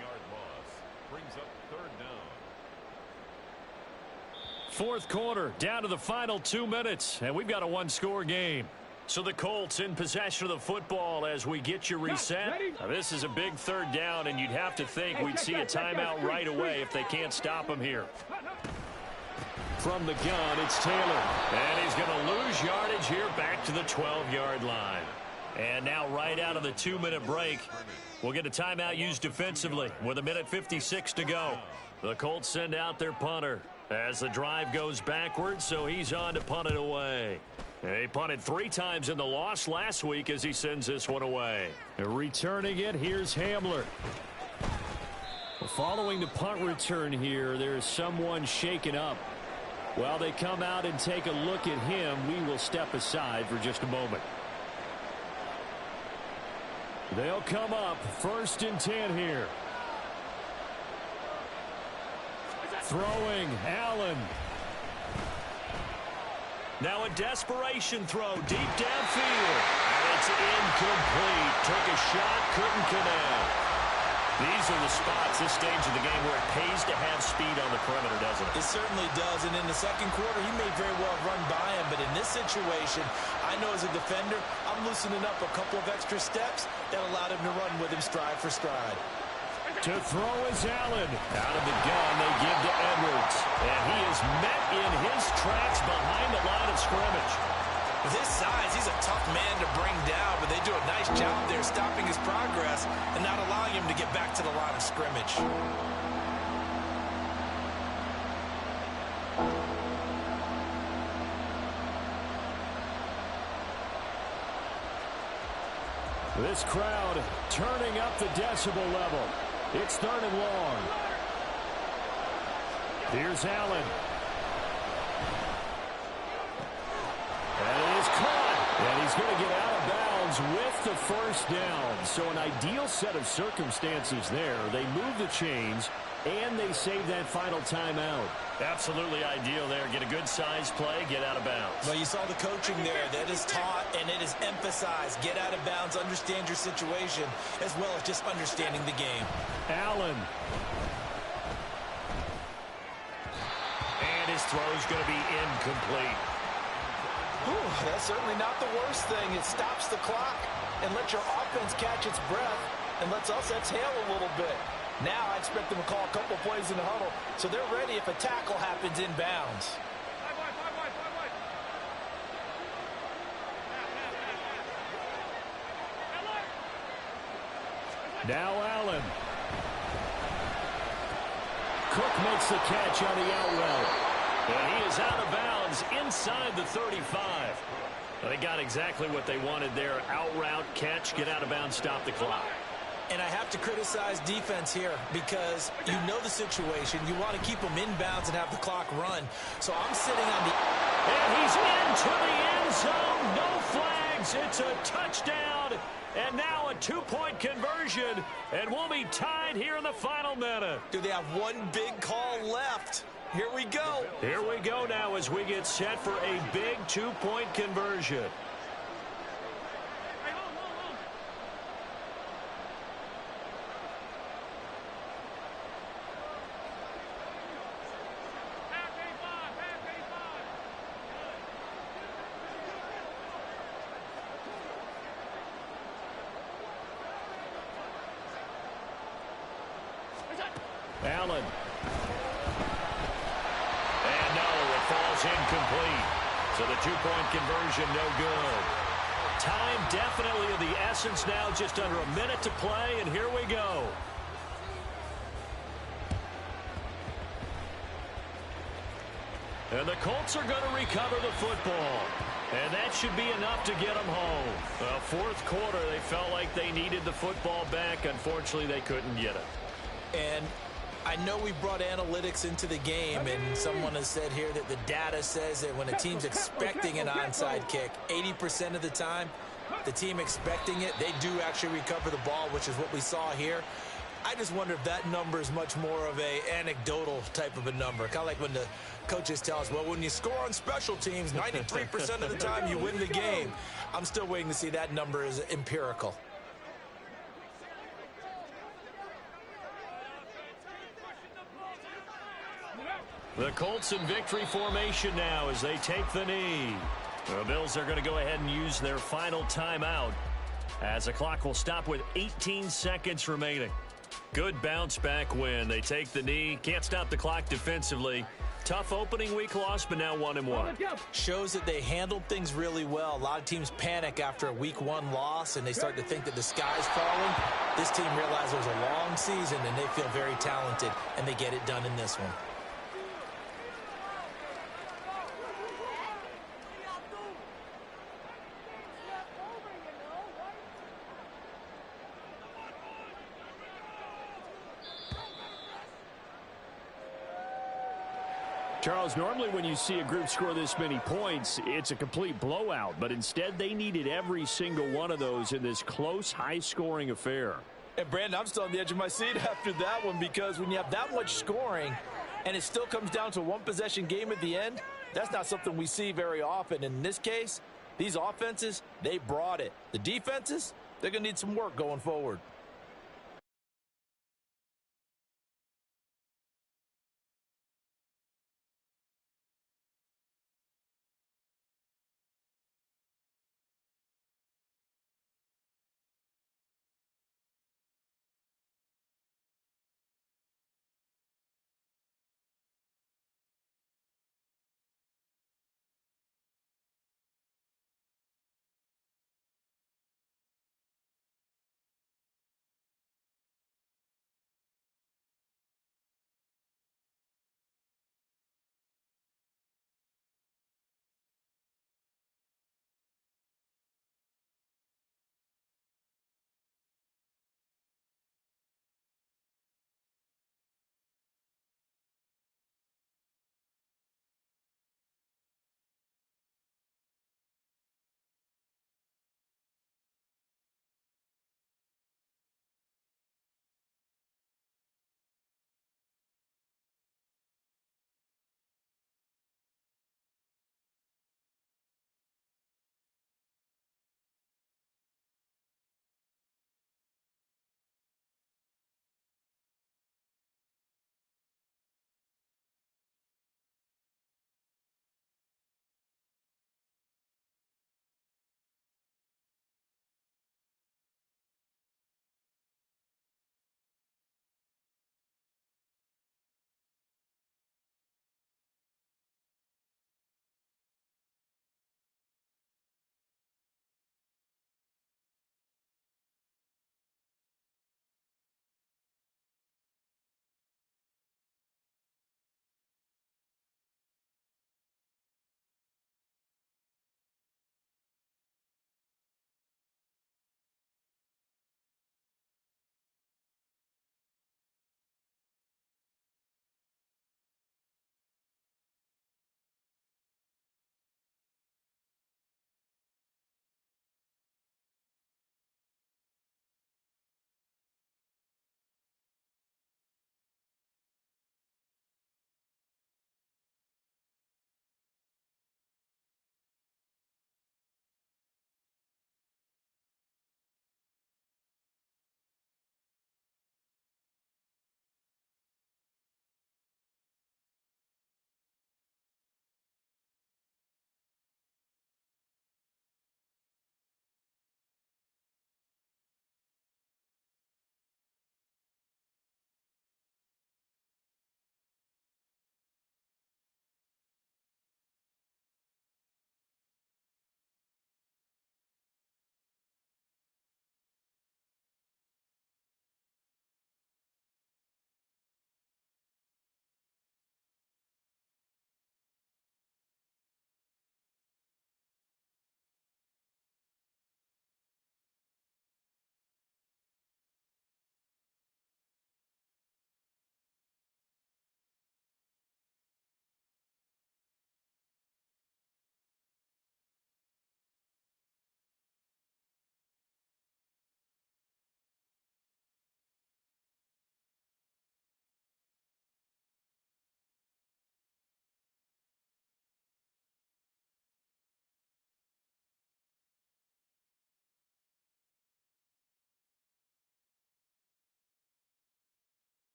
4th quarter, down to the final 2 minutes, and we've got a 1-score game. So the Colts in possession of the football as we get you reset. Now, this is a big 3rd down, and you'd have to think we'd see a timeout right away if they can't stop him here. From the gun, it's Taylor. And he's going to lose yardage here back to the 12-yard line. And now right out of the 2-minute break, we'll get a timeout used defensively with 1:56 to go. The Colts send out their punter as the drive goes backwards, so he's on to punt it away. He punted 3 times in the loss last week as he sends this one away. Returning it, here's Hamler. following the punt return here, there is someone shaken up. While they come out and take a look at him, we will step aside for just a moment. They'll come up 1st and 10 here. Throwing, Allen. Now a desperation throw deep downfield. And it's incomplete. Took a shot, couldn't connect. These are the spots, this stage of the game, where it pays to have speed on the perimeter, doesn't it? It certainly does, and in the second quarter, he may very well run by him, but in this situation, I know as a defender, I'm loosening up a couple of extra steps that allowed him to run with him stride for stride. To throw is Allen. Out of the gun, they give to Edwards. And he is met in his tracks behind the line of scrimmage. With his size, he's a tough man to bring down, but they do a nice job there stopping his progress and not allowing him to get back to the line of scrimmage. This crowd turning up the decibel level. It's 3rd and long. Here's Allen. And it is caught. And he's going to get out of bounds with the 1st down. So an ideal set of circumstances there. They move the chains, and they save that final timeout. Absolutely ideal there. Get a good size play, get out of bounds. Well, you saw the coaching there. That is taught and it is emphasized. Get out of bounds, understand your situation, as well as just understanding the game. Allen. And his throw is going to be incomplete. Whew, that's certainly not the worst thing. It stops the clock and lets your offense catch its breath and lets us exhale a little bit. Now I expect them to call a couple plays in the huddle, so they're ready if a tackle happens inbounds. Now Allen. Cook makes the catch on the out route. And he is out of bounds inside the 35. They got exactly what they wanted there. Out route, catch, get out of bounds, stop the clock. And I have to criticize defense here because you know the situation. You want to keep them inbounds and have the clock run. So I'm sitting on the... And he's into the end zone. No flags. It's a touchdown. And now a 2-point conversion. And we'll be tied here in the final minute. Do they have one big call left? Here we go. Here we go now as we get set for a big 2-point conversion. Allen. And no, it falls incomplete. So the 2-point conversion, no good. Time definitely of the essence now, just under a minute to play, and here we go. And the Colts are going to recover the football. And that should be enough to get them home. Fourth quarter, they felt like they needed the football back. Unfortunately, they couldn't get it. And I know we brought analytics into the game, and someone has said here that the data says that when a team's expecting an onside kick, 80% of the time, the team expecting it, they do actually recover the ball, which is what we saw here. I just wonder if that number is much more of a anecdotal type of a number. Kind of like when the coaches tell us, well, when you score on special teams, 93% of the time you win the game. I'm still waiting to see that number is empirical. The Colts in victory formation now as they take the knee. The Bills are going to go ahead and use their final timeout as the clock will stop with 18 seconds remaining. Good bounce back win. They take the knee. Can't stop the clock defensively. Tough opening week loss, but now 1-1. Shows that they handled things really well. A lot of teams panic after a week 1 loss, and they start to think that the sky's falling. This team realized it was a long season, and they feel very talented, and they get it done in this one. Charles, normally when you see a group score this many points, it's a complete blowout. But instead, they needed every single one of those in this close, high-scoring affair. And, Brandon, I'm still on the edge of my seat after that one because when you have that much scoring and it still comes down to a one-possession game at the end, that's not something we see very often. In this case, these offenses, they brought it. The defenses, they're going to need some work going forward.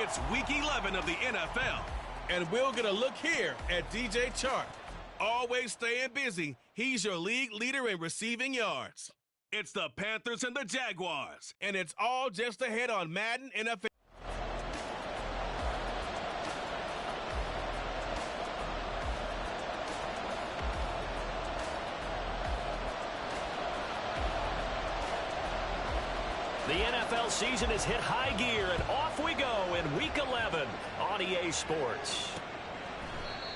It's Week 11 of the NFL. And we'll get a look here at DJ Chark. Always staying busy, he's your league leader in receiving yards. It's the Panthers and the Jaguars. And it's all just ahead on Madden NFL. The NFL season has hit high gear, and off we go in Week 11 on EA Sports.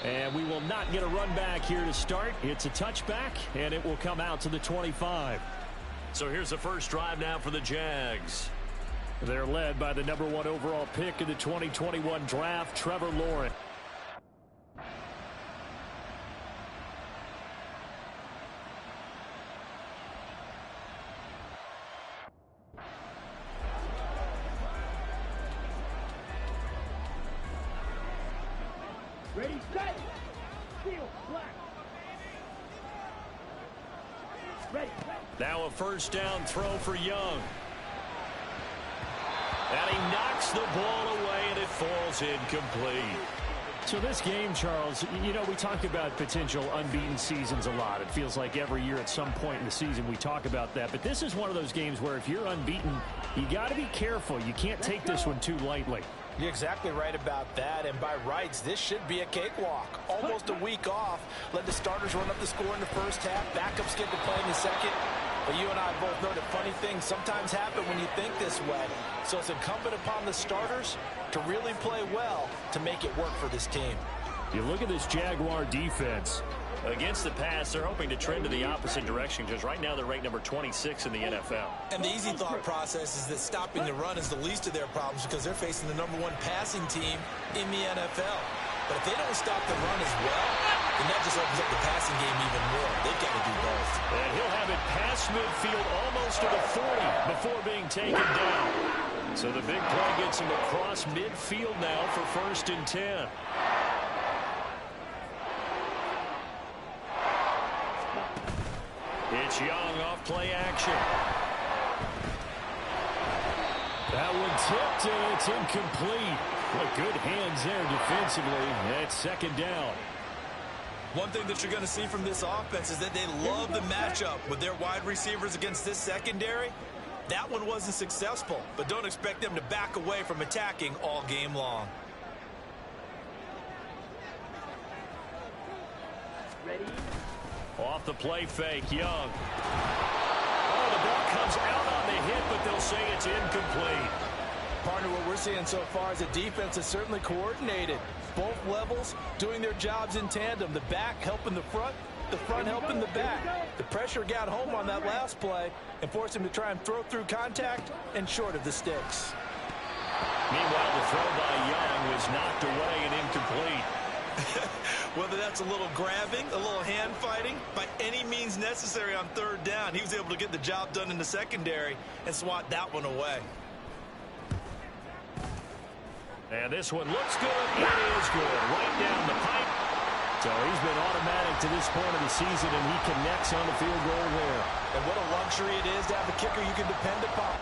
And we will not get a run back here to start. It's a touchback, and it will come out to the 25. So here's the first drive now for the Jags. They're led by the #1 overall pick in the 2021 draft, Trevor Lawrence. Ready, set, steal, black. Ready, set. Now a first down throw for Young. And he knocks the ball away, and it falls incomplete. So this game, Charles, you know, we talk about potential unbeaten seasons a lot. It feels like every year at some point in the season we talk about that. But this is one of those games where if you're unbeaten, you got to be careful. You can't take this one too lightly. You're exactly right about that, and by rights, this should be a cakewalk. Almost a week off. Let the starters run up the score in the first half. Backups get to play in the second. But you and I both know that funny things sometimes happen when you think this way. So it's incumbent upon the starters to really play well to make it work for this team. You look at this Jaguar defense. Against the pass, they're hoping to trend to the opposite direction because right now they're ranked number 26 in the NFL. And the easy thought process is that stopping the run is the least of their problems because they're facing the #1 passing team in the NFL. But if they don't stop the run as well, then that just opens up the passing game even more. They've got to do both. And he'll have it past midfield almost to the 40 before being taken down. So the big play gets him across midfield now for 1st and 10. It's Young off play action. That one tipped, and it's incomplete. What good hands there defensively. That's 2nd down. One thing that you're going to see from this offense is that they love the matchup with their wide receivers against this secondary. That one wasn't successful, but don't expect them to back away from attacking all game long. Ready. Off the play fake, Young. Oh, the ball comes out on the hit, but they'll say it's incomplete. Partner, what we're seeing so far is a defense that's certainly coordinated. Both levels doing their jobs in tandem. The back helping the front helping the back. The pressure got home on that last play and forced him to try and throw through contact and short of the sticks. Meanwhile, the throw by Young was knocked away and incomplete. Whether that's a little grabbing, a little hand fighting, by any means necessary on 3rd down, he was able to get the job done in the secondary and swat that one away. And this one looks good. It is good. Right down the pipe. So he's been automatic to this point of the season, and he connects on the field goal there. And what a luxury it is to have a kicker you can depend upon.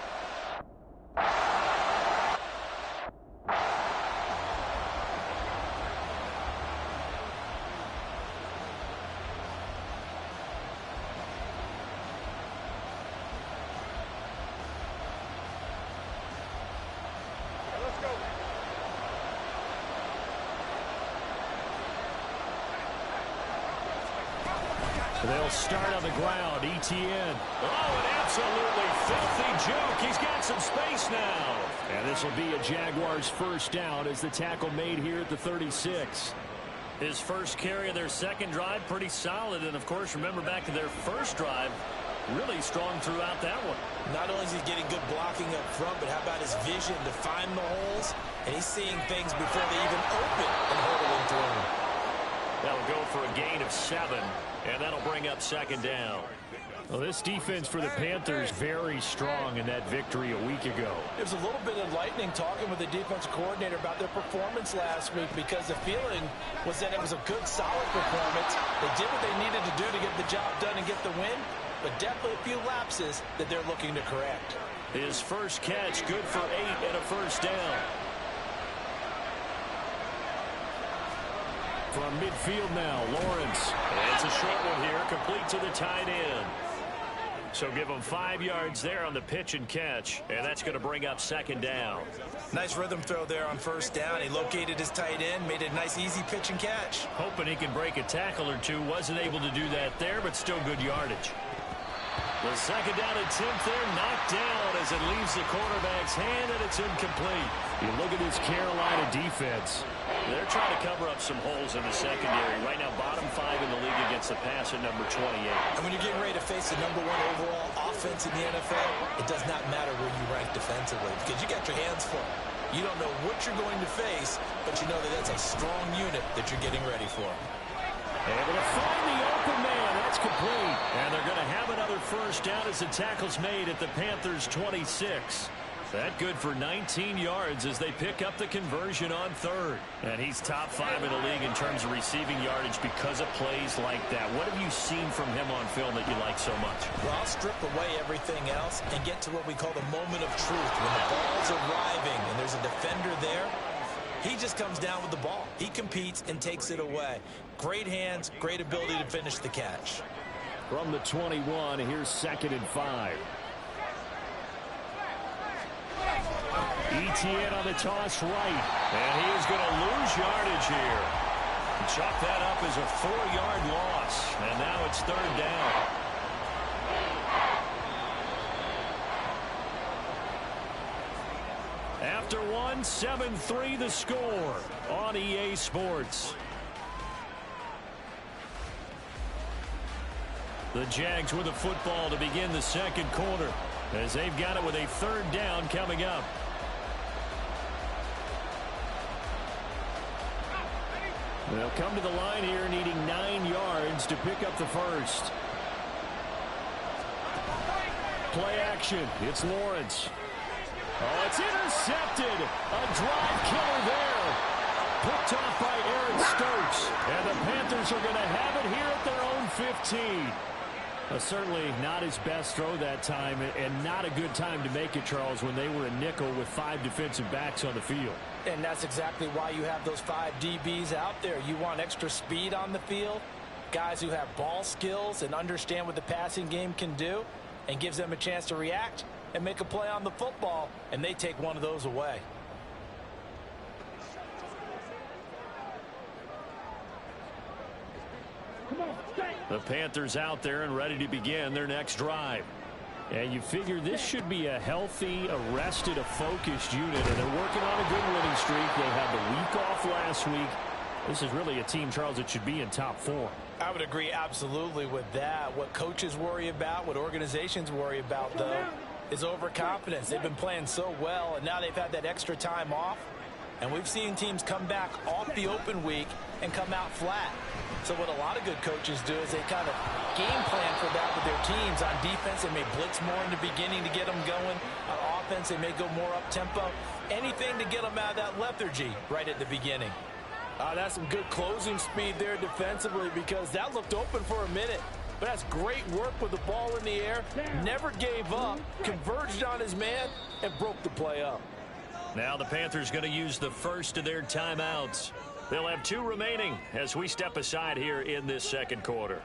They'll start on the ground. ETN. Oh, an absolutely filthy joke. He's got some space now. And this will be a Jaguars 1st down as the tackle made here at the 36. His first carry of their 2nd drive, pretty solid. And, of course, remember back to their 1st drive, really strong throughout that one. Not only is he getting good blocking up front, but how about his vision to find the holes? And he's seeing things before they even open and hurdling through them. That'll go for a gain of 7, and that'll bring up 2nd down. Well, this defense for the Panthers very strong in that victory a week ago. It was a little bit enlightening talking with the defensive coordinator about their performance last week because the feeling was that it was a good, solid performance. They did what they needed to do to get the job done and get the win, but definitely a few lapses that they're looking to correct. His first catch, good for 8 and a 1st down. From midfield now, Lawrence. And it's a short one here, complete to the tight end. So give him 5 yards there on the pitch and catch, and that's going to bring up second down. Nice rhythm throw there on first down. He located his tight end, made it a nice easy pitch and catch. Hoping he can break a tackle or two. Wasn't able to do that there, but still good yardage. The second down attempt there, knocked down as it leaves the quarterback's hand, and it's incomplete. You look at this Carolina defense. They're trying to cover up some holes in the secondary. Right now, bottom 5 in the league against the pass at number 28. And when you're getting ready to face the number 1 overall offense in the NFL, it does not matter where you rank defensively because you got your hands full. You don't know what you're going to face, but you know that that's a strong unit that you're getting ready for. Able to find the open man. That's complete. And they're going to have another first down as the tackle's made at the Panthers' 26. That good for 19 yards as they pick up the conversion on third. And he's top 5 in the league in terms of receiving yardage because of plays like that. What have you seen from him on film that you like so much? Well, I'll strip away everything else and get to what we call the moment of truth. When the ball's arriving and there's a defender there, he just comes down with the ball. He competes and takes it away. Great hands, great ability to finish the catch. From the 21, here's 2nd and 5. Etienne on the toss right. And he is going to lose yardage here. Chalk that up as a 4-yard loss. And now it's 3rd down. After one, 7-3 the score on EA Sports. The Jags with a football to begin the second quarter as they've got it with a 3rd down coming up. They'll come to the line here needing 9 yards to pick up the first. Play action. It's Lawrence. Oh, it's intercepted. A drive killer there. Picked off by Aaron Stokes. And the Panthers are going to have it here at their own 15. Certainly not his best throw that time, and not a good time to make it, Charles, when they were a nickel with 5 defensive backs on the field. And that's exactly why you have those 5 DBs out there. You want extra speed on the field, guys who have ball skills and understand what the passing game can do, and gives them a chance to react and make a play on the football, and they take one of those away. The Panthers out there and ready to begin their next drive. And you figure this should be a healthy, arrested, a focused unit, and they're working on a good winning streak. They had the week off last week. This is really a team, Charles, that should be in top 4. I would agree absolutely with that. What coaches worry about, what organizations worry about, though, is overconfidence. They've been playing so well, and now they've had that extra time off. And we've seen teams come back off the open week and come out flat. So what a lot of good coaches do is they kind of game plan for that with their teams. On defense, they may blitz more in the beginning to get them going. On offense, they may go more up-tempo. Anything to get them out of that lethargy right at the beginning. That's some good closing speed there defensively because that looked open for a minute. But that's great work with the ball in the air. Never gave up, converged on his man, and broke the play up. Now the Panthers going to use the first of their timeouts. They'll have 2 remaining as we step aside here in this second quarter.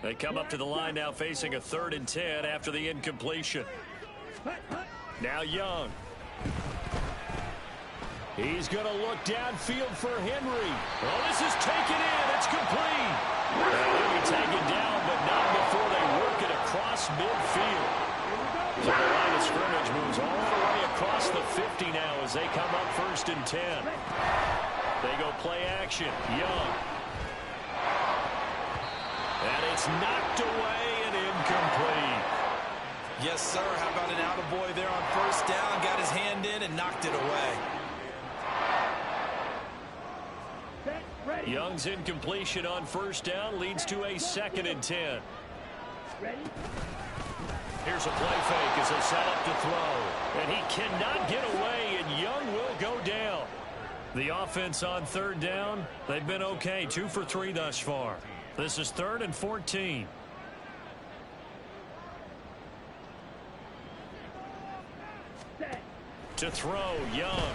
They come up to the line now facing a 3rd and 10 after the incompletion. Now Young. He's going to look downfield for Henry. Oh, this is taken in. It's complete. They'll be taken down, but not before they work it across midfield. So the line of scrimmage moves all the way across the 50 now as they come up 1st and 10. They go play action. Young. And it's knocked away and incomplete. Yes, sir. How about an attaboy there on 1st down? Got his hand in and knocked it away. Young's incompletion on 1st down leads to a 2nd and 10. Ready? Here's a play fake as they set up to throw. And he cannot get away, and Young will go down. The offense on third down, they've been okay. 2 for 3 thus far. This is 3rd and 14. To throw, Young.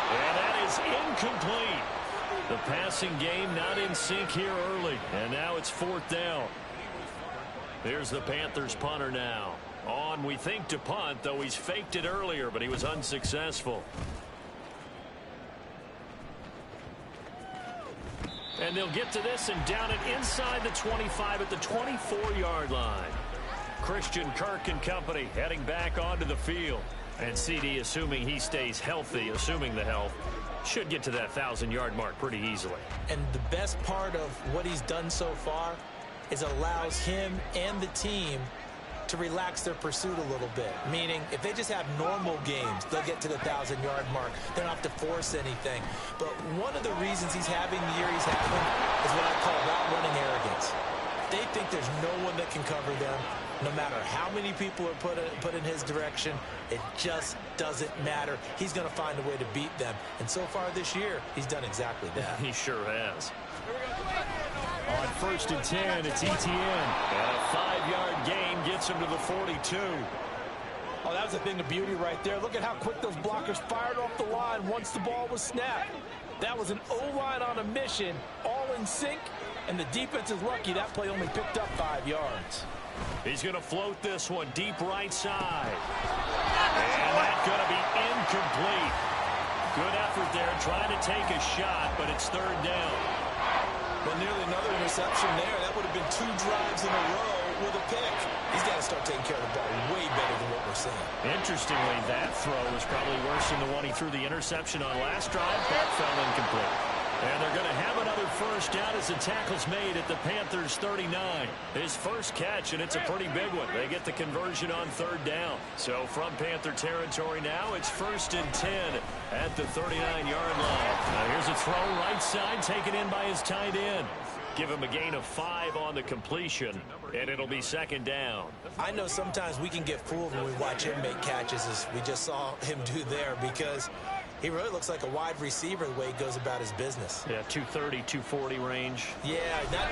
And that is incomplete. The passing game not in sync here early. And now it's 4th down. Here's the Panthers punter now. On, we think, to punt, though he's faked it earlier, but he was unsuccessful. And they'll get to this and down it inside the 25 at the 24-yard line. Christian Kirk and company heading back onto the field. And CD, assuming he stays healthy, assuming the health, should get to that 1,000-yard mark pretty easily. And the best part of what he's done so far is allows him and the team to relax their pursuit a little bit. Meaning, if they just have normal games, they'll get to the 1,000-yard mark. They don't have to force anything. But one of the reasons he's having the year he's having is what I call route running arrogance. They think there's no one that can cover them. No matter how many people are put in his direction, it just doesn't matter. He's going to find a way to beat them. And so far this year, he's done exactly that. He sure has. On 1st and 10, it's Etienne. And a 5-yard gain gets him to the 42. Oh, that was a thing of beauty right there. Look at how quick those blockers fired off the line once the ball was snapped. That was an O-line on a mission, all in sync, and the defense is lucky that play only picked up 5 yards. He's going to float this one deep right side. And that's going to be incomplete. Good effort there trying to take a shot, but it's 3rd down. Well, nearly another interception there. That would have been 2 drives in a row with a pick. He's got to start taking care of the ball way better than what we're seeing. Interestingly, that throw was probably worse than the one he threw the interception on last drive. That fell incomplete. And they're going to have another 1st down as the tackle's made at the Panthers' 39. His first catch, and it's a pretty big one. They get the conversion on 3rd down. So from Panther territory now, it's 1st and 10 at the 39-yard line. Now here's a throw right side, taken in by his tight end. Give him a gain of 5 on the completion, and it'll be 2nd down. I know sometimes we can get fooled when we watch him make catches, as we just saw him do there, because he really looks like a wide receiver the way he goes about his business. Yeah, 230, 240 range. Yeah,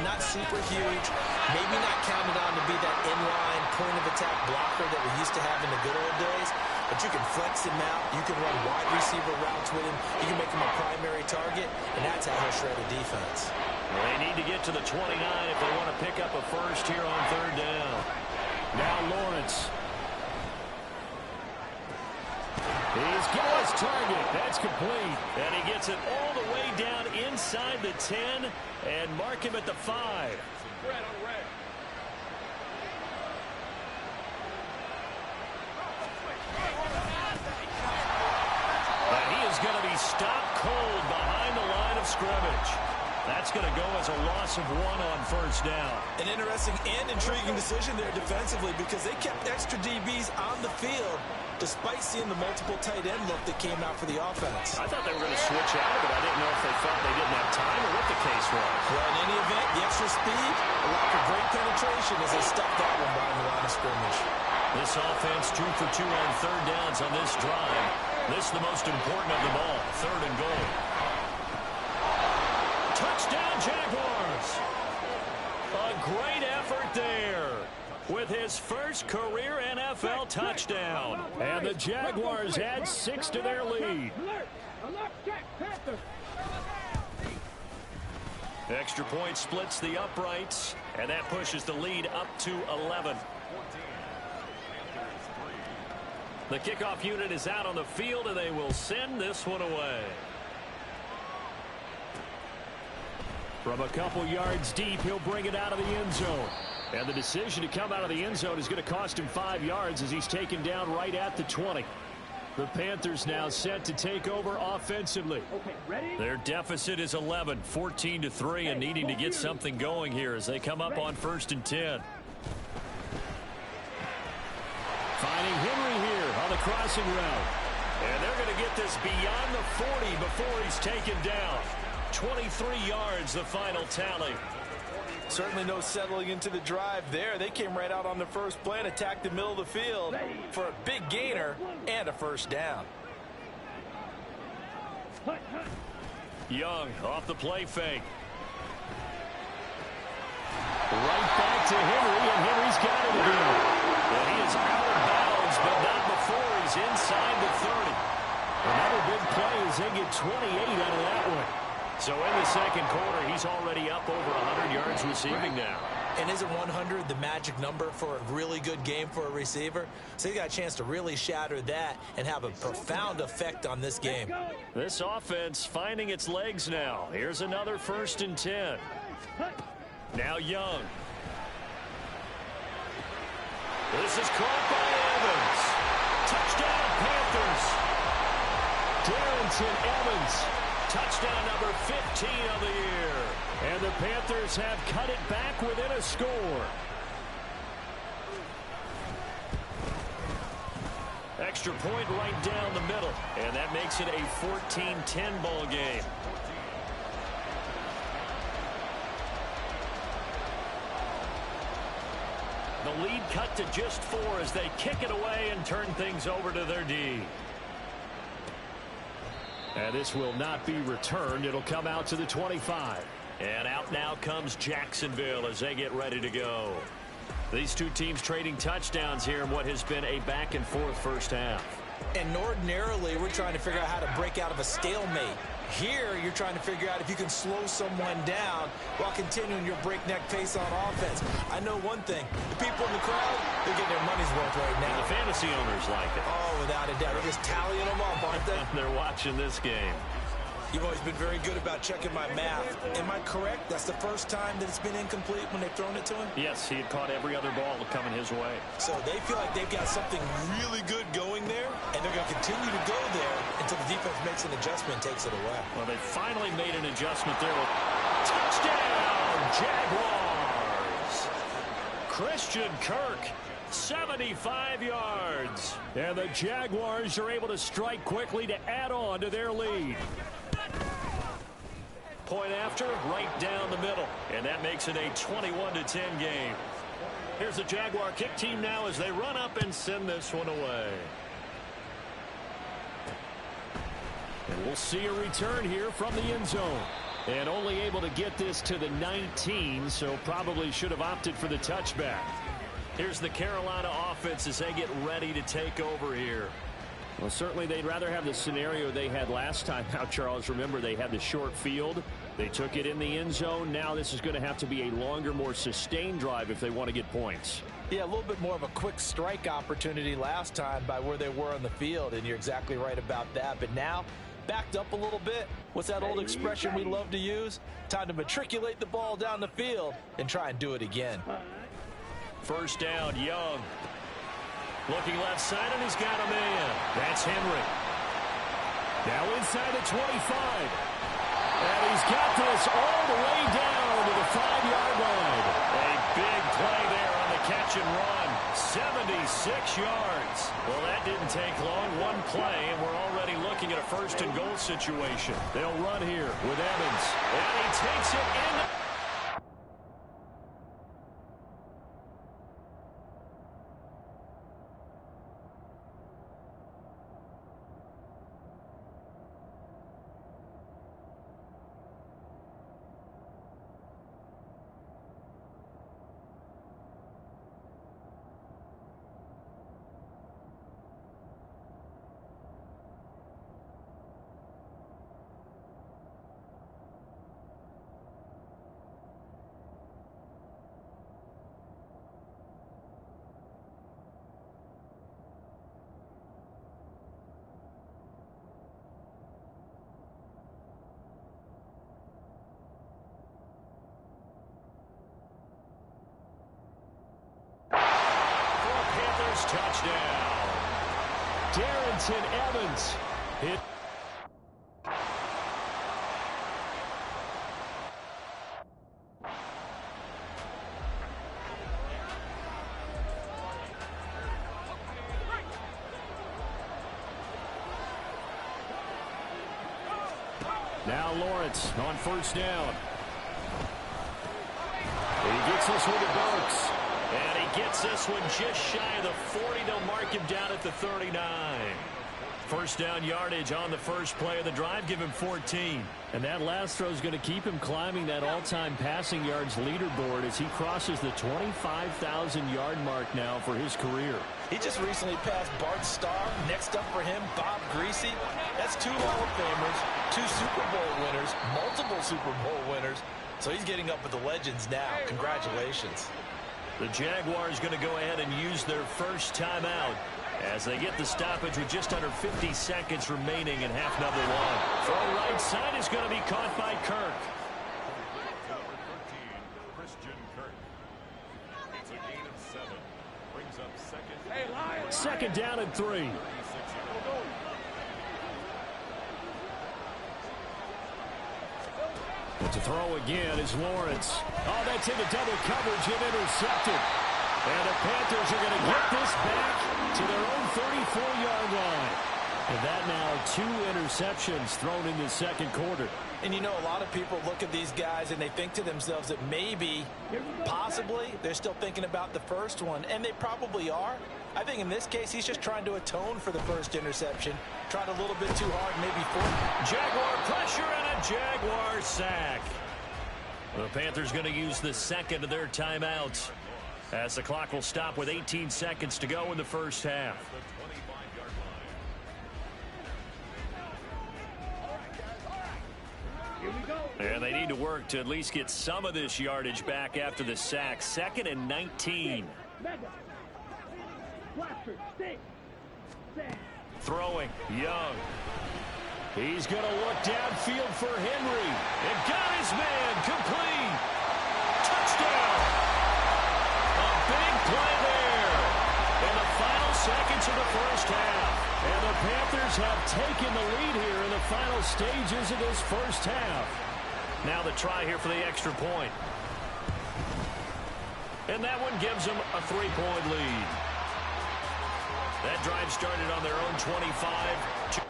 not super huge. Maybe not counted on to be that inline point-of-attack blocker that we used to have in the good old days. But you can flex him out. You can run wide receiver routes with him. You can make him a primary target, and that's how he'll shred a defense. Well, they need to get to the 29 if they want to pick up a 1st here on 3rd down. Now Lawrence. He's got his target. That's complete. And he gets it all the way down inside the 10 and mark him at the 5. And he is going to be stopped cold behind the line of scrimmage. That's going to go as a loss of 1 on 1st down. An interesting and intriguing decision there defensively, because they kept extra DBs on the field despite seeing the multiple tight end look that came out for the offense. I thought they were going to switch out, but I didn't know if they thought they didn't have time or what the case was. Well, in any event, the extra speed, a lack of great penetration as they stuffed that one behind the line of scrimmage. This offense 2 for 2 on 3rd downs on this drive. This is the most important of them all, 3rd and goal. Touchdown, Jaguars! A great effort there with his first career NFL touchdown. And the Jaguars add 6 to their lead. Extra point splits the uprights, and that pushes the lead up to 11. The kickoff unit is out on the field, and they will send this one away. From a couple yards deep, he'll bring it out of the end zone. And the decision to come out of the end zone is going to cost him 5 yards as he's taken down right at the 20. The Panthers now set to take over offensively. Their deficit is 11, 14-3, and needing to get something going here as they come up on 1st and 10. Finding Henry here on the crossing route. And they're going to get this beyond the 40 before he's taken down. 23 yards, the final tally. Certainly no settling into the drive there. They came right out on the first play and attacked the middle of the field for a big gainer and a first down. Young off the play fake. Right back to Henry, and Henry's got it again. And he is out of bounds, but not before he's inside the 30. Another big play as they get 28 out of that one. So in the second quarter, he's already up over 100 yards receiving now. And isn't 100 the magic number for a really good game for a receiver? So he got a chance to really shatter that and have a profound effect on this game. This offense finding its legs now. Here's another 1st and 10. Now Young. This is caught by Evans. Touchdown Panthers. Darrington Evans. Touchdown number 15 of the year. And the Panthers have cut it back within a score. Extra point right down the middle. And that makes it a 14-10 ball game. The lead cut to just 4 as they kick it away and turn things over to their D. And this will not be returned. It'll come out to the 25. And out now comes Jacksonville as they get ready to go. These two teams trading touchdowns here in what has been a back-and-forth first half. And ordinarily, we're trying to figure out how to break out of a stalemate. Here, you're trying to figure out if you can slow someone down while continuing your breakneck pace on offense. I know one thing. The people in the crowd, they're getting their money's worth right now. The fantasy owners like it. Oh, without a doubt. They're just tallying them up, aren't they? They're watching this game. You've always been very good about checking my math. Am I correct? That's the first time that it's been incomplete when they've thrown it to him? Yes, he had caught every other ball coming his way. So they feel like they've got something really good going there, and they're going to continue to go there until the defense makes an adjustment and takes it away. Well, they finally made an adjustment there. Touchdown, Jaguars! Christian Kirk, 75 yards. And the Jaguars are able to strike quickly to add on to their lead. Point after, right down the middle. And that makes it a 21-10 game. Here's the Jaguar kick team now as they run up and send this one away. And we'll see a return here from the end zone. And only able to get this to the 19, so probably should have opted for the touchback. Here's the Carolina offense as they get ready to take over here. Well, certainly they'd rather have the scenario they had last time. Now, Charles, remember they had the short field. They took it in the end zone. Now this is going to have to be a longer, more sustained drive if they want to get points. Yeah, a little bit more of a quick strike opportunity last time by where they were on the field, and you're exactly right about that. But now, backed up a little bit. What's that old expression we love to use? Time to matriculate the ball down the field and try and do it again. First down, Young. Looking left side, and he's got a man. That's Henry. Now inside the 25. And he's got this all the way down to the 5-yard line. A big play there on the catch and run. 76 yards. Well, that didn't take long. One play, and we're already looking at a first-and-goal situation. They'll run here with Evans. And he takes it in. Touchdown. Darrington Evans hit. Now Lawrence on first down. He gets this one to Burks. And he gets this one just shy of the 40. They'll mark him down at the 39. First down yardage on the first play of the drive. Give him 14. And that last throw is going to keep him climbing that all-time passing yards leaderboard as he crosses the 25,000-yard mark now for his career. He just recently passed Bart Starr. Next up for him, Bob Greasy. That's 2 Hall of Famers, 2 Super Bowl winners, multiple Super Bowl winners. So he's getting up with the legends now. Congratulations. The Jaguars going to go ahead and use their first timeout as they get the stoppage with just under 50 seconds remaining in half number 1. Throw right side is going to be caught by Kirk. Number 13, Christian Kirk. It's a gain of 7. Brings up second down and 3. To throw again is Lawrence. Oh, that's into double coverage and intercepted. And the Panthers are going to get this back to their own 34-yard line. And that now 2 interceptions thrown in the second quarter. And you know, a lot of people look at these guys and they think to themselves that maybe, possibly, they're still thinking about the first one. And they probably are. I think in this case, he's just trying to atone for the first interception. Tried a little bit too hard, maybe for Jaguar pressure and a Jaguar sack. The Panthers going to use the second of their timeouts as the clock will stop with 18 seconds to go in the first half. And they need to work to at least get some of this yardage back after the sack. 2nd and 19. Throwing, Young. He's going to look downfield for Henry. And got his man complete. Touchdown. A big play there in the final seconds of the first half. And the Panthers have taken the lead here in the final stages of this first half. Now the try here for the extra point. And that one gives them a 3-point lead. That drive started on their own 25.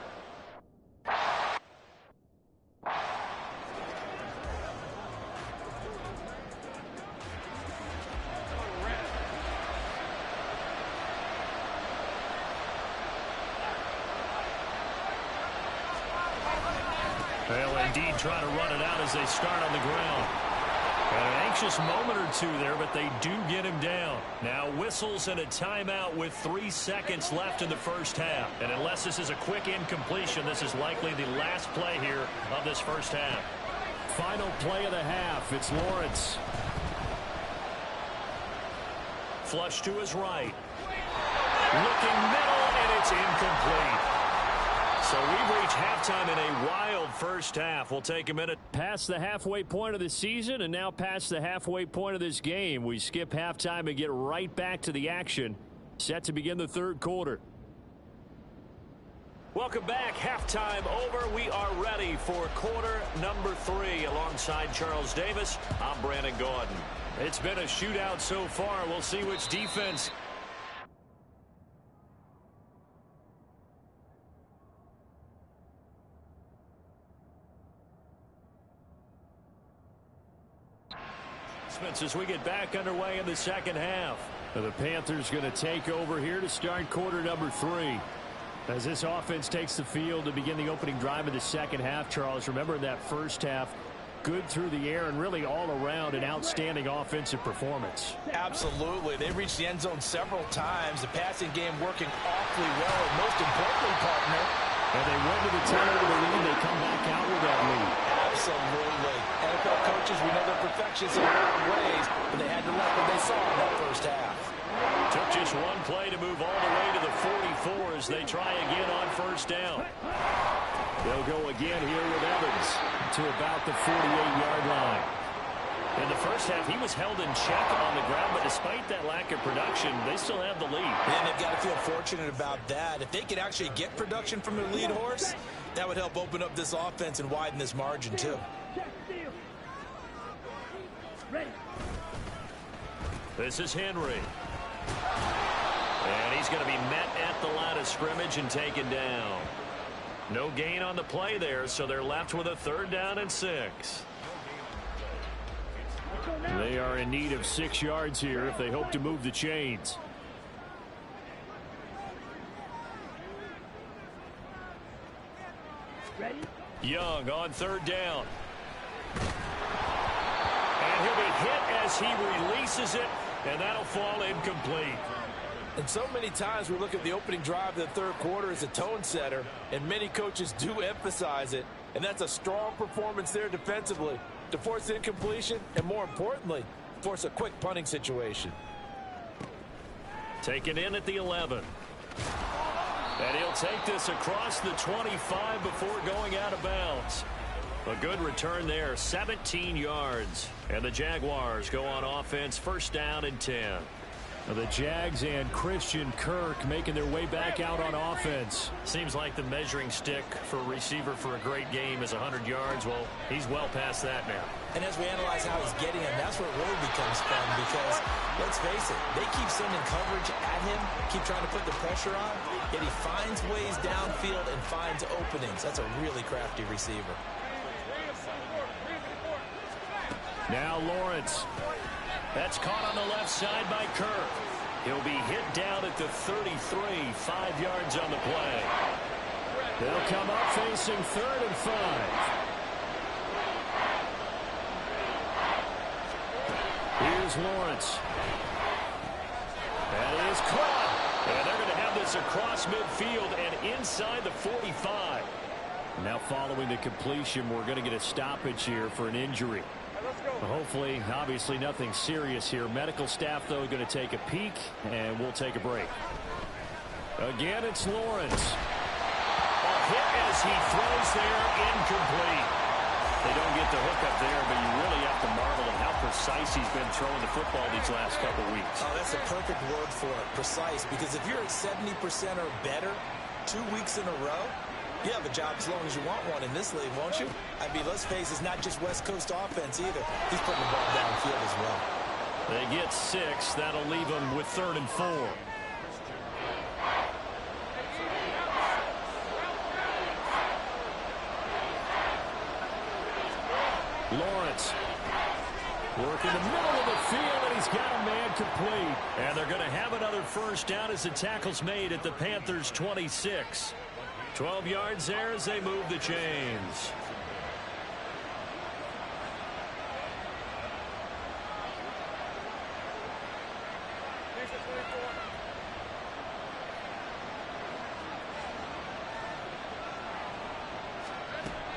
They'll indeed try to run it out as they start on the ground. And an anxious moment or two there, but they do get him down. Now whistles and a timeout with 3 seconds left in the first half. And unless this is a quick incompletion, this is likely the last play here of this first half. Final play of the half. It's Lawrence. Flush to his right. Looking middle, and it's incomplete. So we've reached halftime in a wild first half. We'll take a minute. Past the halfway point of the season and now past the halfway point of this game. We skip halftime and get right back to the action. Set to begin the third quarter. Welcome back. Halftime over. We are ready for quarter number 3. Alongside Charles Davis, I'm Brandon Gaudin. It's been a shootout so far. We'll see which defense as we get back underway in the second half. The Panthers going to take over here to start quarter number 3. As this offense takes the field to begin the opening drive of the second half, Charles, remember that first half, good through the air and really all around an outstanding offensive performance. Absolutely. They reached the end zone several times. The passing game working awfully well. And most importantly, partner, and they went to the 10 over the lead. They come back out with that lead. Absolutely. NFL coaches, we know they're perfectionists in a lot of ways, but they had to like what they saw in that first half. Took just one play to move all the way to the 44 as they try again on first down. They'll go again here with Evans to about the 48-yard line. In the first half, he was held in check on the ground, but despite that lack of production, they still have the lead. And they've got to feel fortunate about that. If they could actually get production from their lead horse, that would help open up this offense and widen this margin, too. This is Henry. And he's going to be met at the line of scrimmage and taken down. No gain on the play there, so they're left with a 3rd down and 6. They are in need of 6 yards here if they hope to move the chains. Ready? Young on 3rd down. And he'll be hit as he releases it, and that'll fall incomplete. And so many times we look at the opening drive of the third quarter as a tone setter, and many coaches do emphasize it, and that's a strong performance there defensively to force incompletion and, more importantly, force a quick punting situation. Taken in at the 11. And he'll take this across the 25 before going out of bounds. A good return there, 17 yards. And the Jaguars go on offense, 1st down and 10. The Jags and Christian Kirk making their way back out on offense. Seems like the measuring stick for a receiver for a great game is 100 yards. Well, he's well past that now. And as we analyze how he's getting him, that's where it really becomes fun because, let's face it, they keep sending coverage at him, keep trying to put the pressure on, yet he finds ways downfield and finds openings. That's a really crafty receiver. Now Lawrence. That's caught on the left side by Kirk. He'll be hit down at the 33, 5 yards on the play. They'll come up facing 3rd and 5. Here's Lawrence. That is caught. And they're going to have this across midfield and inside the 45. Now following the completion, we're going to get a stoppage here for an injury. Hopefully, obviously nothing serious here. Medical staff, though, going to take a peek, and we'll take a break. Again, it's Lawrence. A hit as he throws there, incomplete. They don't get the hook up there, but you really have to marvel at how precise he's been throwing the football these last couple weeks. Oh, that's a perfect word for it, precise, because if you're at 70% or better 2 weeks in a row, you have a job as long as you want one in this league, won't you? I mean, let's face it, it's not just West Coast offense either. He's putting the ball downfield as well. They get 6. That'll leave them with 3rd and 4. Lawrence. Working the middle of the field, and he's got a man complete. And they're going to have another 1st down as the tackle's made at the Panthers' 26. 12 yards there as they move the chains.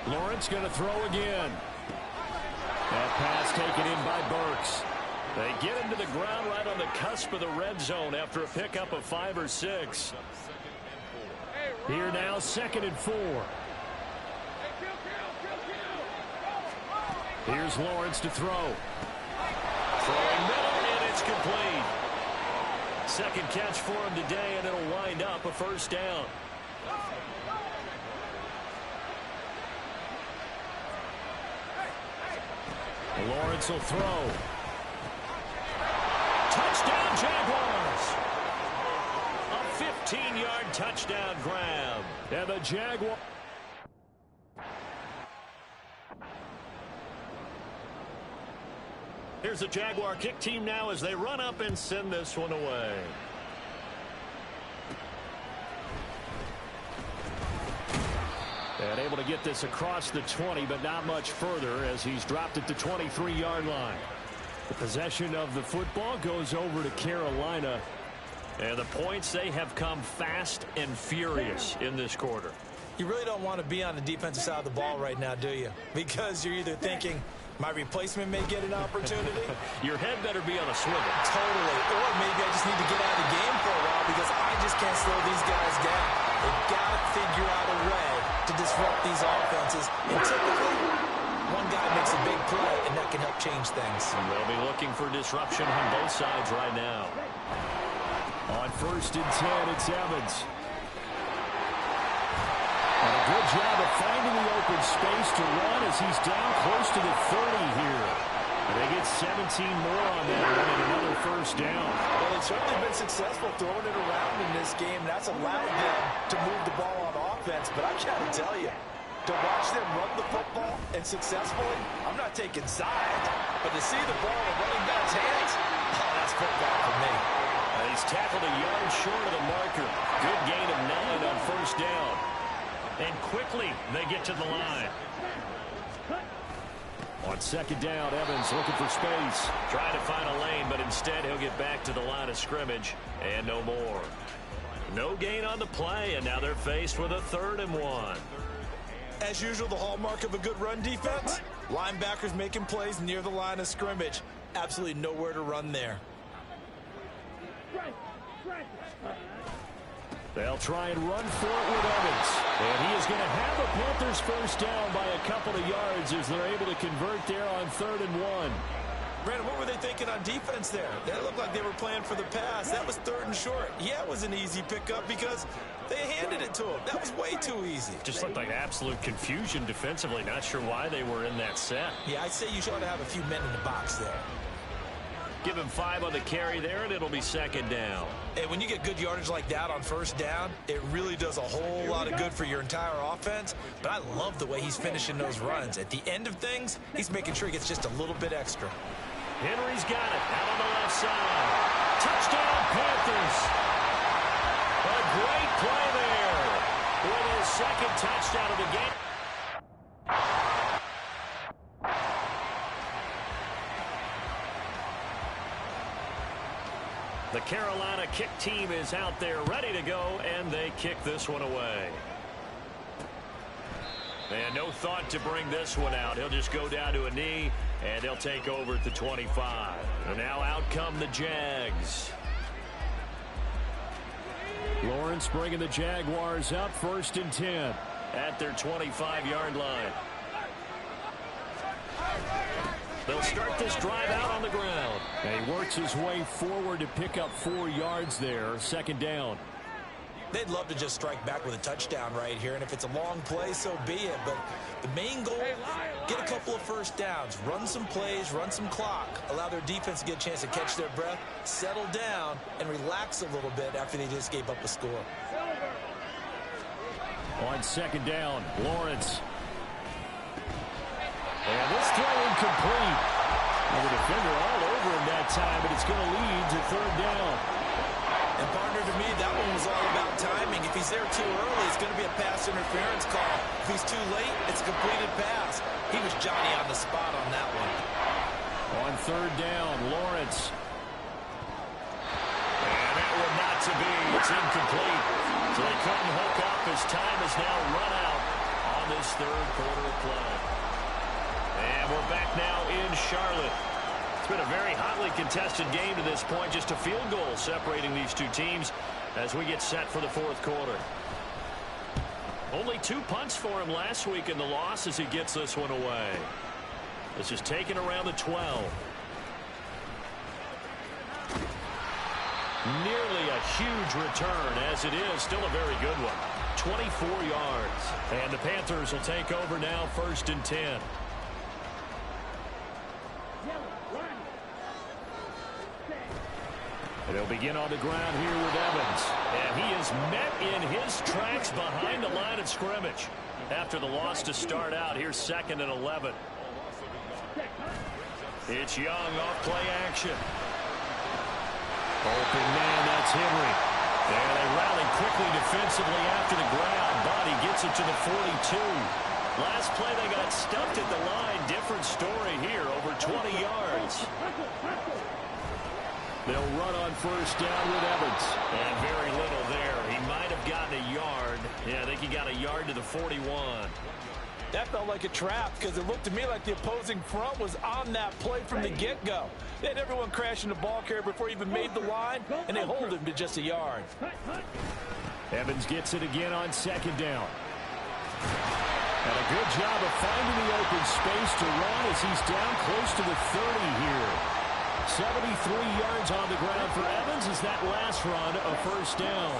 Lawrence going to throw again. That pass taken in by Burks. They get him to the ground right on the cusp of the red zone after a pickup of 5 or 6. Here now, 2nd and 4. Here's Lawrence to throw. Throwing middle, and it's complete. 2nd catch for him today, and it'll wind up a 1st down. Lawrence will throw. Touchdown, Jaguars! A 15-yard touchdown grab. And the Jaguars. Here's the Jaguar kick team now as they run up and send this one away. And able to get this across the 20, but not much further as he's dropped it to 23-yard line. The possession of the football goes over to Carolina. And the points, they have come fast and furious in this quarter. You really don't want to be on the defensive side of the ball right now, do you? Because you're either thinking, my replacement may get an opportunity. Your head better be on a swivel. Totally. Or maybe I just need to get out of the game for a while because I just can't slow these guys down. They've got to figure out a way to disrupt these offenses. And typically, one guy makes a big play, and that can help change things. And they'll be looking for disruption on both sides right now. On 1st and 10, it's Evans. And a good job of finding the open space to run as he's down close to the 30 here. And they get 17 more on that one and another 1st down. Well, they've certainly been successful throwing it around in this game. That's allowed them to move the ball on offense. But I got to tell you, to watch them run the football and successfully, I'm not taking sides. But to see the ball in the running back's hands, oh, that's football for me. He's tackled a yard short of the marker. Good gain of 9 on first down. And quickly they get to the line. On second down, Evans looking for space. Trying to find a lane, but instead he'll get back to the line of scrimmage and no more. No gain on the play, and now they're faced with a 3rd and 1. As usual, the hallmark of a good run defense, linebackers making plays near the line of scrimmage. Absolutely nowhere to run there. They'll try and run for it with Evans. And he is going to have the Panthers first down by a couple of yards as they're able to convert there on 3rd and 1. Brandon, what were they thinking on defense there? They looked like they were playing for the pass. That was 3rd and short. Yeah, it was an easy pickup because they handed it to him. That was way too easy. Just looked like absolute confusion defensively. Not sure why they were in that set. Yeah, I'd say you should have a few men in the box there. Give him 5 on the carry there, and it'll be 2nd down. And when you get good yardage like that on first down, it really does a whole lot of good for your entire offense. But I love the way he's finishing those runs. At the end of things, he's making sure he gets just a little bit extra. Henry's got it out on the left side. Touchdown, Panthers. A great play there with his 2nd touchdown of the game. The Carolina kick team is out there ready to go, and they kick this one away. And no thought to bring this one out. He'll just go down to a knee, and they'll take over at the 25. And now out come the Jags. Lawrence bringing the Jaguars up 1st and 10. At their 25-yard line. They'll start this drive out on the ground. And he works his way forward to pick up 4 yards there. 2nd down. They'd love to just strike back with a touchdown right here, and if it's a long play, so be it. But the main goal, get a couple of first downs, run some plays, run some clock, allow their defense to get a chance to catch their breath, settle down, and relax a little bit after they just gave up a score. On 2nd down, Lawrence. And this throw incomplete. And the defender all over him that time, but it's going to lead to 3rd down. And partner, to me, that one was all about timing. If he's there too early, it's going to be a pass interference call. If he's too late, it's a completed pass. He was Johnny on the spot on that one. On 3rd down, Lawrence. And that one not to be. It's incomplete. So they couldn't hook up as time is now run out on this 3rd quarter play. And we're back now in Charlotte. It's been a very hotly contested game to this point. Just a field goal separating these two teams as we get set for the 4th quarter. Only 2 punts for him last week in the loss as he gets this one away. This is taken around the 12. Nearly a huge return, as it is still a very good one. 24 yards. And the Panthers will take over now 1st and 10. And they'll begin on the ground here with Evans. And he is met in his tracks behind the line of scrimmage. After the loss to start out, here's 2nd and 11. It's Young off play action. Open man, that's Henry. And they rally quickly defensively after the ground. Body gets it to the 42. Last play they got stuffed at the line. Different story here, over 20 yards. They'll run on 1st down with Evans. And very little there. He might have gotten a yard. Yeah, I think he got a yard to the 41. That felt like a trap because it looked to me like the opposing front was on that play from the get-go. They had everyone crashing the ball carrier before he even made the line, and they hold him to just a yard. Evans gets it again on 2nd down. And a good job of finding the open space to run as he's down close to the 30 here. 73 yards on the ground for Evans as that last run a 1st down.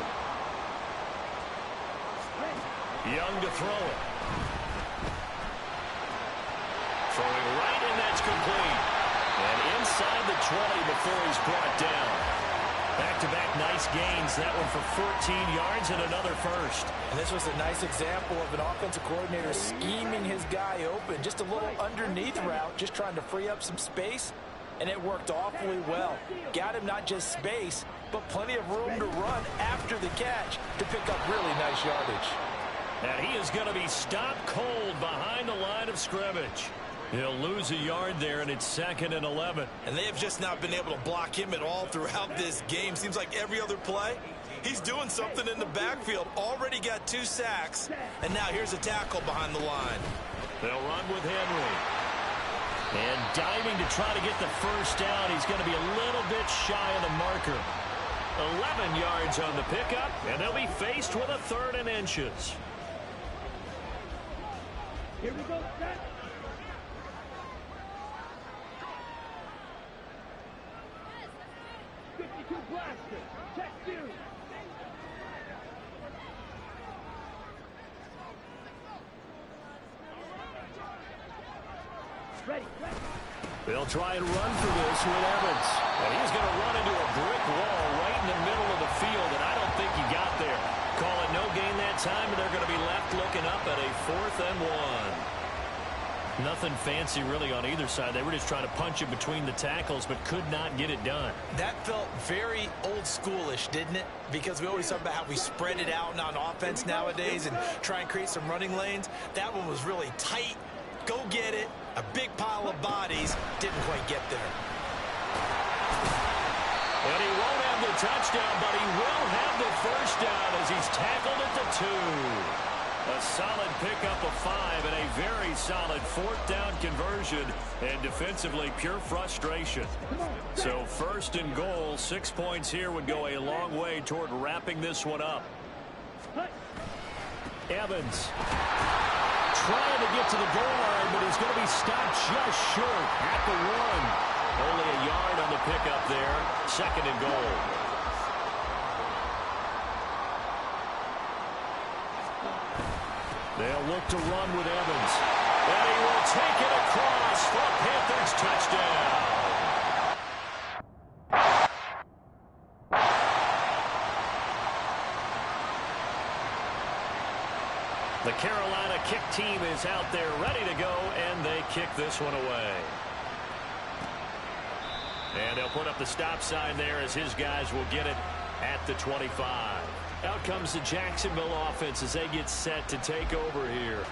Young to throw it. Throwing right, and that's complete. And inside the 20 before he's brought down. Back-to-back nice gains. That one for 14 yards and another first. And this was a nice example of an offensive coordinator scheming his guy open. Just a little underneath route, just trying to free up some space, and it worked awfully well. Got him not just space, but plenty of room to run after the catch to pick up really nice yardage. And he is going to be stopped cold behind the line of scrimmage. He'll lose a yard there, and it's 2nd and 11. And they have just not been able to block him at all throughout this game. Seems like every other play, he's doing something in the backfield. Already got 2 sacks, and now here's a tackle behind the line. They'll run with Henry. And diving to try to get the first down. He's going to be a little bit shy of the marker. 11 yards on the pickup, and they'll be faced with a 3rd and inches. Here we go, set. Blaster. Check 2. Ready. They'll try and run for this with Evans. And he's going to run into a brick wall right in the middle of the field, and I don't think he got there. Call it no gain that time, and they're going to be left looking up at a 4th and 1. Nothing fancy really on either side. They were just trying to punch it between the tackles, but could not get it done. That felt very old schoolish, didn't it? Because we always talk about how we spread it out on offense nowadays and try and create some running lanes. That one was really tight. Go get it. A big pile of bodies. Didn't quite get there. And he won't have the touchdown, but he will have the first down as he's tackled at the 2. A solid pickup of 5 and a very solid 4th down conversion, and defensively pure frustration. So 1st and goal, 6 points here would go a long way toward wrapping this one up. Evans trying to get to the goal line, but he's going to be stopped just short at the 1. Only a yard on the pickup there. 2nd and goal. They'll look to run with Evans. And he will take it across for a Panthers touchdown. The Carolina kick team is out there ready to go, and they kick this one away. And they'll put up the stop sign there as his guys will get it at the 25. Out comes the Jacksonville offense as they get set to take over here.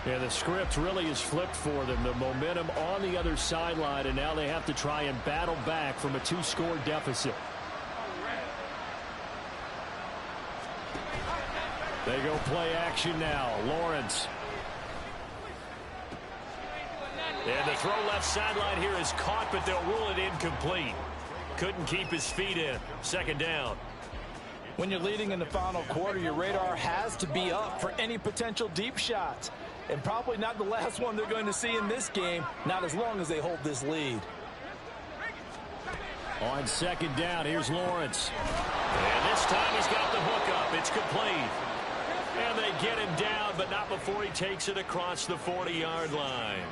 Yeah, the script really is flipped for them. The momentum on the other sideline, and now they have to try and battle back from a 2-score deficit. They go play action now. Lawrence. And the throw left sideline here is caught, but they'll rule it incomplete. Couldn't keep his feet in. 2nd down. When you're leading in the final quarter, your radar has to be up for any potential deep shots. And probably not the last one they're going to see in this game, not as long as they hold this lead. On 2nd down, here's Lawrence. And this time he's got the hook up. It's complete. And they get him down, but not before he takes it across the 40-yard line.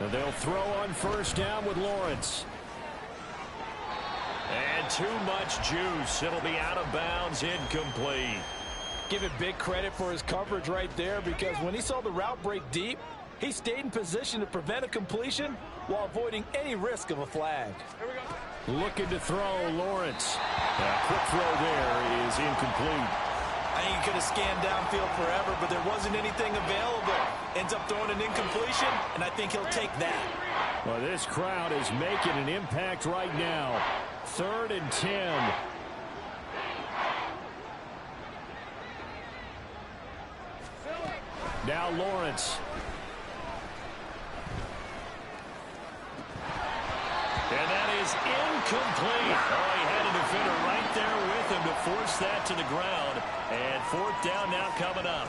And they'll throw on 1st down with Lawrence. And too much juice. It'll be out of bounds, incomplete. Give it big credit for his coverage right there, because when he saw the route break deep, he stayed in position to prevent a completion while avoiding any risk of a flag. Looking to throw, Lawrence. A quick throw there is incomplete. I think he could have scanned downfield forever, but there wasn't anything available. Ends up throwing an incompletion, and I think he'll take that. Well, this crowd is making an impact right now. 3rd and 10. Now Lawrence. And that is incomplete. Oh, he had a defender right there with him to force that to the ground. And 4th down now coming up.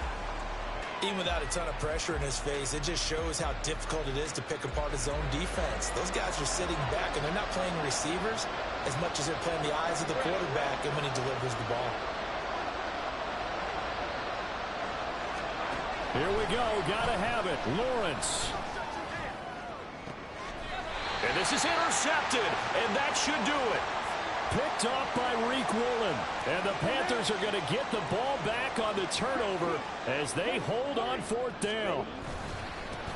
Even without a ton of pressure in his face, it just shows how difficult it is to pick apart his own defense. Those guys are sitting back, and they're not playing receivers as much as they're playing the eyes of the quarterback and when he delivers the ball. Here we go. Gotta have it. Lawrence. And this is intercepted, and that should do it. Picked off by Reek Woolen. And the Panthers are going to get the ball back on the turnover as they hold on 4th down.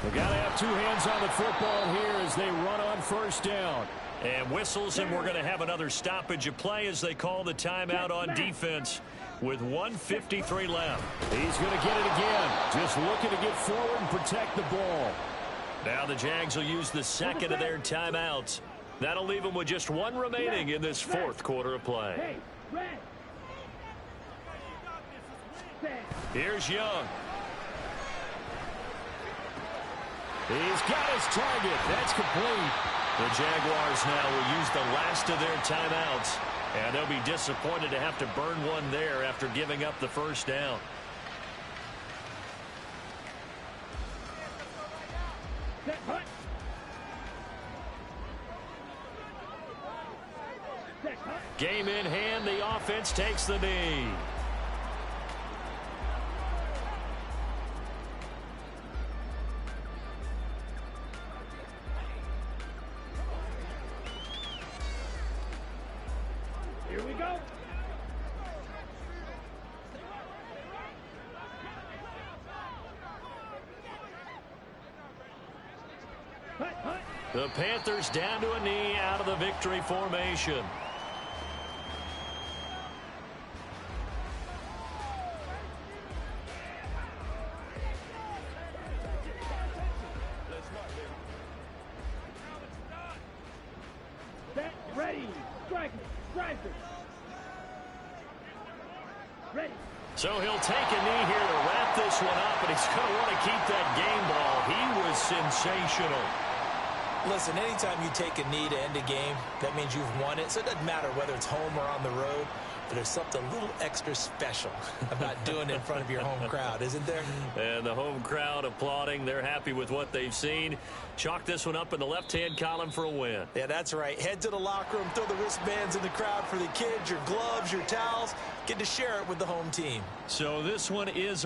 They got to have 2 hands on the football here as they run on 1st down. And whistles, and we're going to have another stoppage of play as they call the timeout on defense with 1:53 left. He's going to get it again. Just looking to get forward and protect the ball. Now the Jags will use the second of their timeouts. That'll leave them with just 1 remaining in this 4th quarter of play. Here's Young. He's got his target. That's complete. The Jaguars now will use the last of their timeouts, and they'll be disappointed to have to burn one there after giving up the 1st down. Game in hand, the offense takes the knee. Here we go. The Panthers down to a knee out of the victory formation. Set, ready, strike it. Ready. So he'll take a knee here to wrap this one up, and he's going to want to keep that game ball. He was sensational. Listen, anytime you take a knee to end a game, that means you've won it. So it doesn't matter whether it's home or on the road, but there's something a little extra special about doing it in front of your home crowd, isn't there? And the home crowd applauding. They're happy with what they've seen. Chalk this one up in the left-hand column for a win. Yeah, that's right. Head to the locker room, throw the wristbands in the crowd for the kids, your gloves, your towels. Get to share it with the home team. So this one is